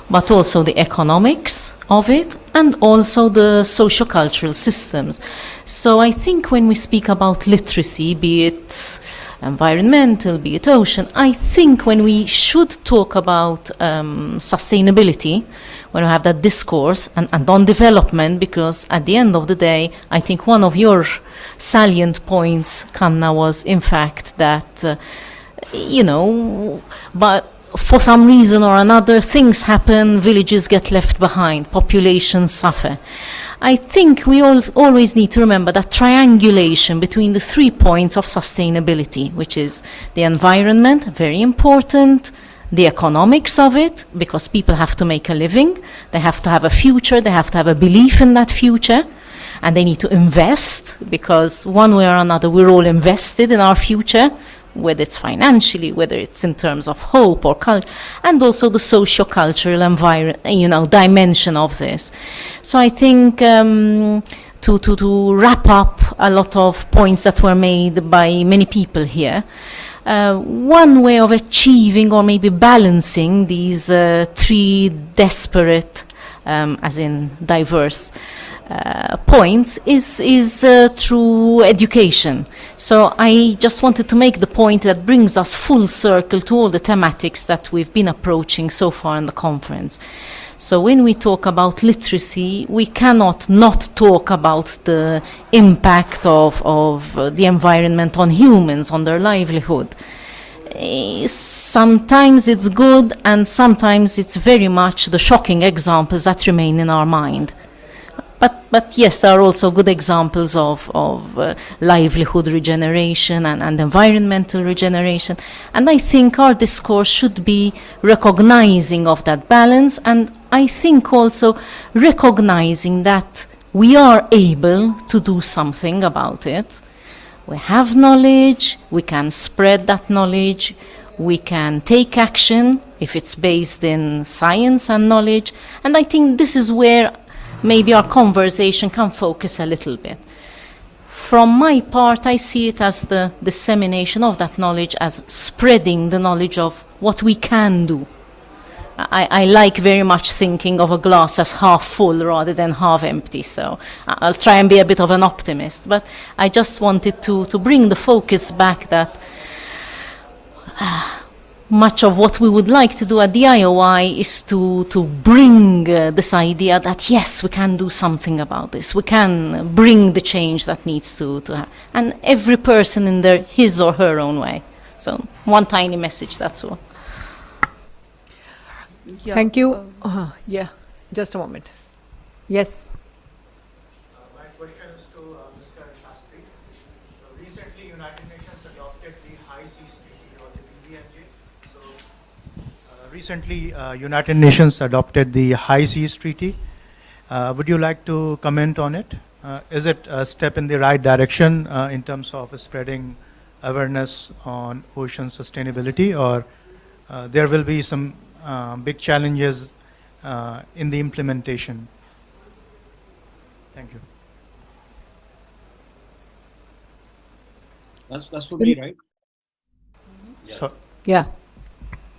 but also the economics of it, and also the socio-cultural systems. So I think when we speak about literacy, be it environmental, be it ocean, I think when we should talk about sustainability, when we have that discourse, and on development, because at the end of the day, I think one of your salient points, Kanna, was in fact that, you know, but for some reason or another, things happen, villages get left behind, populations suffer. I think we always need to remember that triangulation between the 3 points of sustainability, which is the environment, very important, the economics of it, because people have to make a living, they have to have a future, they have to have a belief in that future, and they need to invest, because one way or another we're all invested in our future, whether it's financially, whether it's in terms of hope or culture, and also the socio-cultural dimension of this. So I think to wrap up a lot of points that were made by many people here, one way of achieving or maybe balancing these three disparate, as in diverse, points is through education. So I just wanted to make the point that brings us full circle to all the thematics that we've been approaching so far in the conference. So when we talk about literacy, we cannot not talk about the impact of the environment on humans, on their livelihood. Sometimes it's good, and sometimes it's very much the shocking examples that remain in our mind. But yes, there are also good examples of livelihood regeneration and environmental regeneration. And I think our discourse should be recognizing of that balance, and I think also recognizing that we are able to do something about it. We have knowledge, we can spread that knowledge, we can take action if it's based in science and knowledge. And I think this is where maybe our conversation can focus a little bit. From my part, I see it as the dissemination of that knowledge, as spreading the knowledge of what we can do. I like very much thinking of a glass as half full rather than half empty, so I'll try and be a bit of an optimist. But I just wanted to bring the focus back that much of what we would like to do at the IOI is to bring this idea that yes, we can do something about this. We can bring the change that needs to happen. And every person in his or her own way. So one tiny message, that's all. Yeah. Thank you. Yeah, just a moment. Yes. My question is to Mr. Shastri. So recently, United Nations adopted the High Seas Treaty or the BBNJ. So Recently, United Nations adopted the High Seas Treaty. Would you like to comment on it? Is it a step in the right direction in terms of spreading awareness on ocean sustainability, or there will be some big challenges in the implementation? Thank you. That's for me, right? So, Yeah.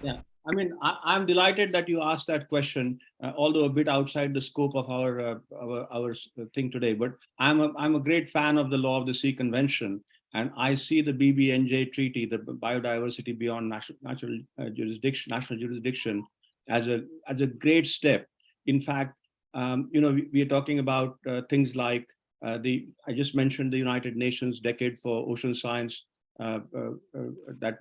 Yeah, I mean, I'm delighted that you asked that question, although a bit outside the scope of our thing today. But I'm a great fan of the Law of the Sea Convention, and I see the BBNJ Treaty, the Biodiversity Beyond National Jurisdiction, as a great step. In fact, we are talking about things like I just mentioned the United Nations Decade for Ocean Science. That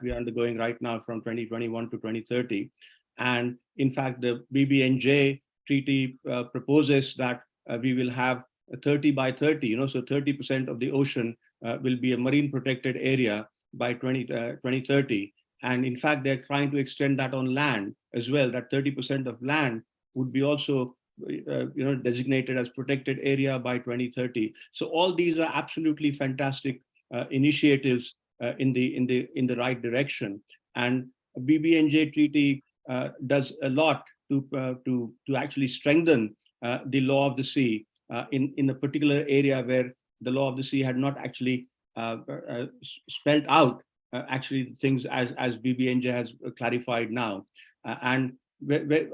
we are undergoing right now from 2021 to 2030, and in fact the BBNJ treaty proposes that we will have 30 by 30, so 30% of the ocean will be a marine protected area by 2030, and in fact they're trying to extend that on land as well, that 30% of land would be also designated as protected area by 2030. So all these are absolutely fantastic initiatives in the right direction, and BBNJ treaty does a lot to actually strengthen the law of the sea in a particular area where the law of the sea had not actually spelled out actually things as BBNJ has clarified now, and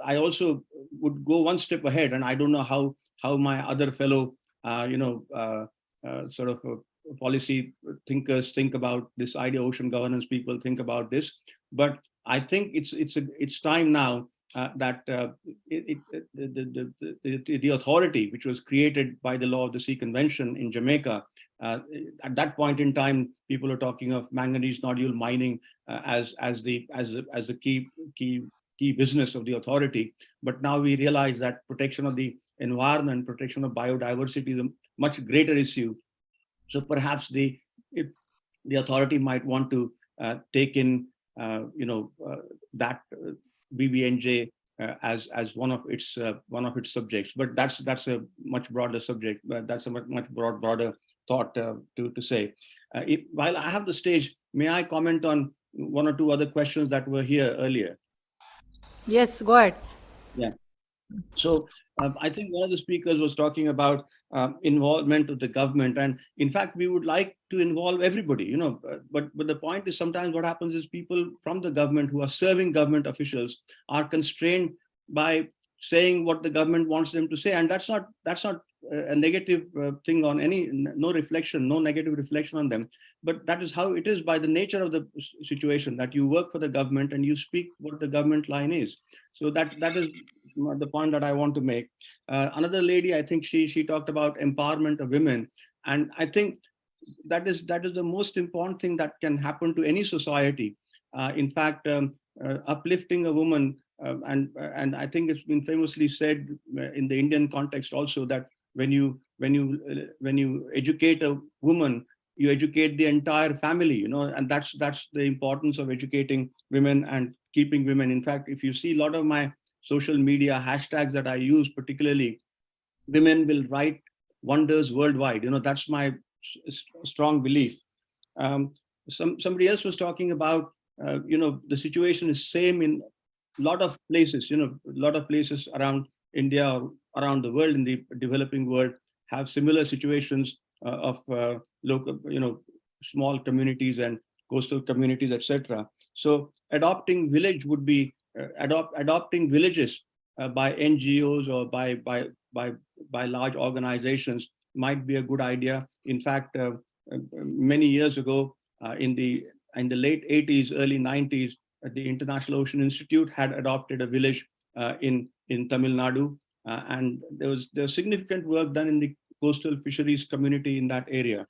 I also would go one step ahead, and I don't know how my other fellow sort of policy thinkers think about this idea, ocean governance people think about this, but I think it's time now that the authority which was created by the Law of the Sea Convention in Jamaica, at that point in time, people are talking of manganese nodule mining as the key business of the authority, but now we realize that protection of the environment, protection of biodiversity is a much greater issue. So perhaps the authority might want to take in that BBNJ as one of its subjects. But that's a much broader subject. That's a much broader thought to say. While I have the stage, may I comment on one or two other questions that were here earlier? Yes, go ahead. Yeah. So I think one of the speakers was talking about involvement of the government, and in fact we would like to involve everybody, but the point is sometimes what happens is people from the government who are serving government officials are constrained by saying what the government wants them to say, and that's not a negative thing on no negative reflection on them, but that is how it is by the nature of the situation, that you work for the government and you speak what the government line is. So that is the point that I want to make. Another lady, I think she talked about empowerment of women, and I think that is the most important thing that can happen to any society. In fact, uplifting a woman, and I think it's been famously said in the Indian context also, that when you educate a woman, you educate the entire family, and that's the importance of educating women and keeping women. In fact, if you see a lot of my social media hashtags that I use, particularly, women will write wonders worldwide. That's my strong belief. Somebody else was talking about, the situation is same in a lot of places. A lot of places around India, or around the world, in the developing world, have similar situations of local, small communities and coastal communities, etc. So adopting village would be adopting villages by NGOs or by large organizations might be a good idea. In fact, many years ago, in the late 80s, early 90s, the International Ocean Institute had adopted a village in Tamil Nadu, and there was significant work done in the coastal fisheries community in that area.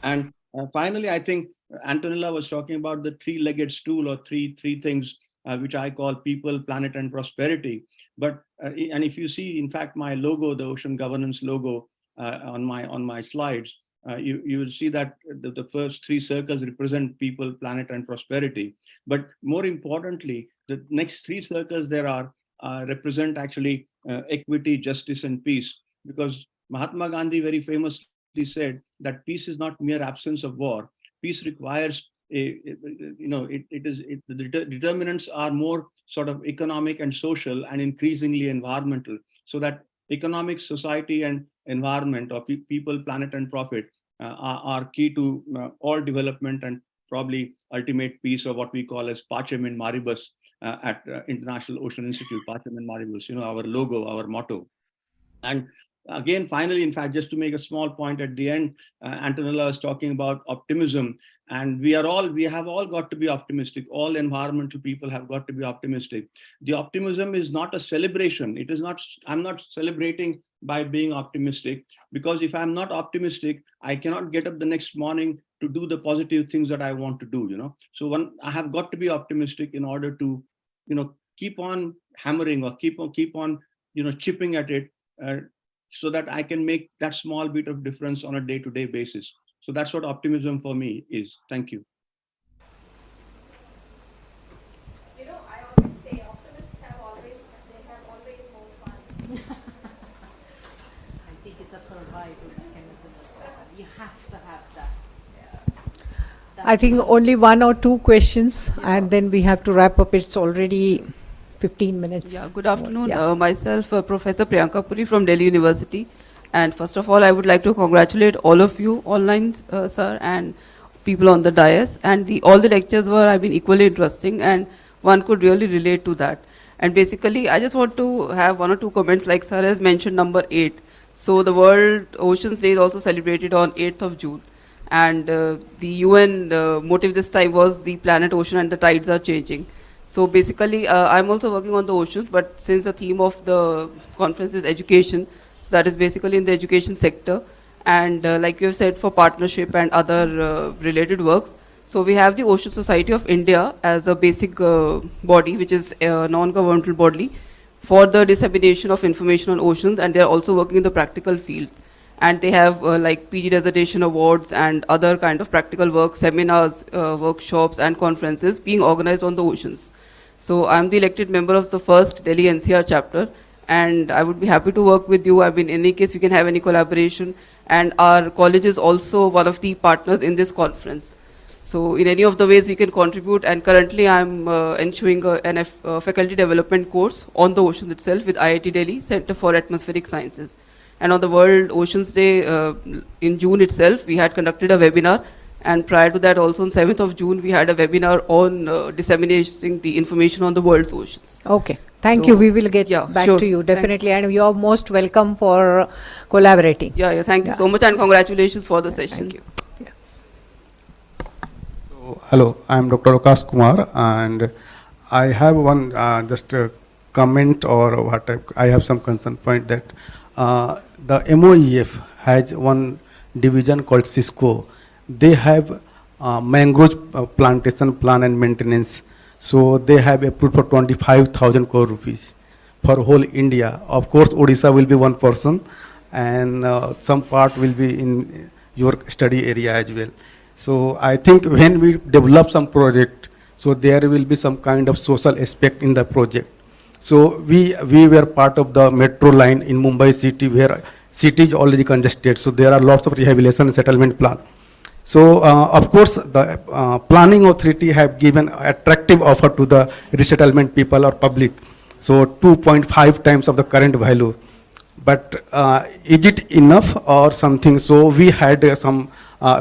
And finally, I think Antonella was talking about the three-legged stool, or three things, which I call people, planet, and prosperity. But and if you see, in fact, my logo, the ocean governance logo, on my slides, you will see that the first three circles represent people, planet, and prosperity. But more importantly, the next three circles there are represent actually equity, justice, and peace. Because Mahatma Gandhi very famously said that peace is not mere absence of war. Peace requires the determinants are more sort of economic and social and increasingly environmental. So that economic, society, and environment, or people, planet, and profit are key to all development and probably ultimate peace, or what we call as Pacem in Maribus at International Ocean Institute. Pacem in Maribus, our logo, our motto. And again, finally, in fact, just to make a small point at the end, Antonella is talking about optimism, and we have all got to be optimistic. All environmental people have got to be optimistic. The optimism is not a celebration. It is not, I'm not celebrating by being optimistic, because if I'm not optimistic, I cannot get up the next morning to do the positive things that I want to do, So I have got to be optimistic in order to, keep on hammering, or keep on, chipping at it, so that I can make that small bit of difference on a day-to-day basis. So that's what optimism for me is. Thank you. I always say optimists have always more fun. I think it's a survival mechanism as well. You have to have that. I think only one or two questions, and then we have to wrap up. It's already 15 minutes. Yeah, good afternoon. Yeah. Myself, Professor Priyanka Puri from Delhi University. And first of all, I would like to congratulate all of you online, sir, and people on the dais. And all the lectures have been equally interesting, and one could really relate to that. And basically, I just want to have one or two comments, like sir has mentioned number 8. So the World Oceans Day is also celebrated on 8th of June. And the UN motive this time was the planet ocean and the tides are changing. So basically, I'm also working on the oceans, but since the theme of the conference is education, so that is basically in the education sector. And like you have said, for partnership and other related works. So we have the Ocean Society of India as a basic body, which is a non-governmental body for the dissemination of information on oceans, and they are also working in the practical field. And they have like PG Designation Awards and other kind of practical work, seminars, workshops, and conferences being organized on the oceans. So I'm the elected member of the first Delhi NCR chapter, and I would be happy to work with you. I mean, in any case, we can have any collaboration, and our college is also one of the partners in this conference. So in any of the ways we can contribute, and currently I'm ensuring a faculty development course on the ocean itself with IIT Delhi Center for Atmospheric Sciences. And on the World Oceans Day in June itself, we had conducted a webinar, and prior to that also on 7th of June, we had a webinar on disseminating the information on the world's oceans. Okay. Thank you. We will get back to you, definitely. Thanks. And you are most welcome for collaborating. Yeah, thank you so much, and congratulations for the session. Thank you. So, hello, I am Dr. Akash Kumar, and I have one just a comment, or what I have some concern point that the MOEF has one division called Cisco. They have mangrove plantation plan and maintenance. So they have approved for 25,000 crore rupees for whole India. Of course, Odisha will be one person, and some part will be in your study area as well. So I think when we develop some project, so there will be some kind of social aspect in the project. So we were part of the metro line in Mumbai city, where city is already congested. So there are lots of rehabilitation and settlement plan. So of course the planning authority have given attractive offer to the resettlement people or public. So 2.5 times of the current value. But is it enough or something? So we had some,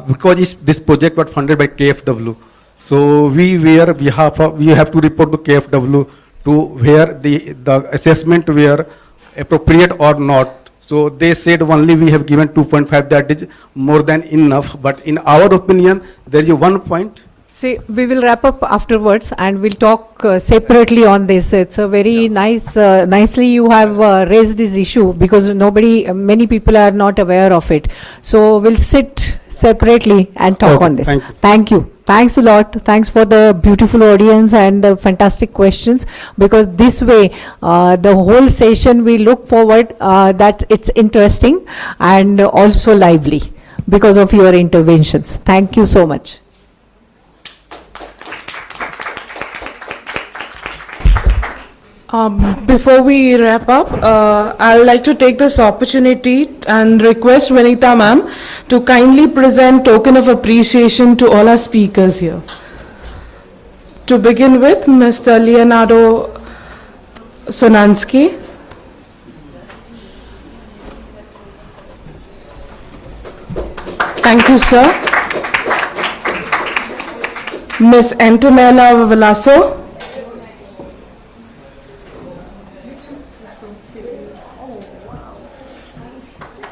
because this project was funded by KFW. So we have to report to KFW to where the assessment were appropriate or not. So they said only we have given 2.5, that is more than enough. But in our opinion, there is one point. See, we will wrap up afterwards, and we'll talk separately on this. It's a very nicely you have raised this issue, because many people are not aware of it. So we'll sit separately and talk on this. Thank you. Thanks a lot. Thanks for the beautiful audience and the fantastic questions, because this way the whole session we look forward that it's interesting and also lively. because of your interventions. Thank you so much. Before we wrap up, I'd like to take this opportunity and request Vinita ma'am to kindly present token of appreciation to all our speakers here. To begin with, Mr. Leonardo Sonansky. Thank you, sir. Ms. Antonella Velasco.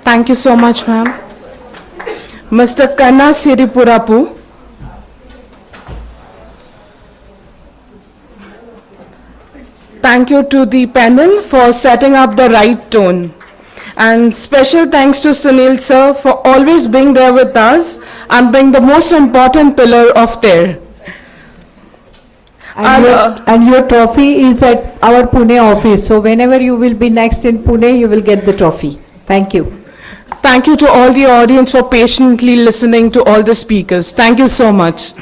Thank you so much, ma'am. Mr. Kanna Siripurapu. Thank you to the panel for setting up the right tone. And special thanks to Sunil sir for always being there with us and being the most important pillar of there. And your trophy is at our Pune office. So whenever you will be next in Pune, you will get the trophy. Thank you. Thank you to all the audience for patiently listening to all the speakers. Thank you so much.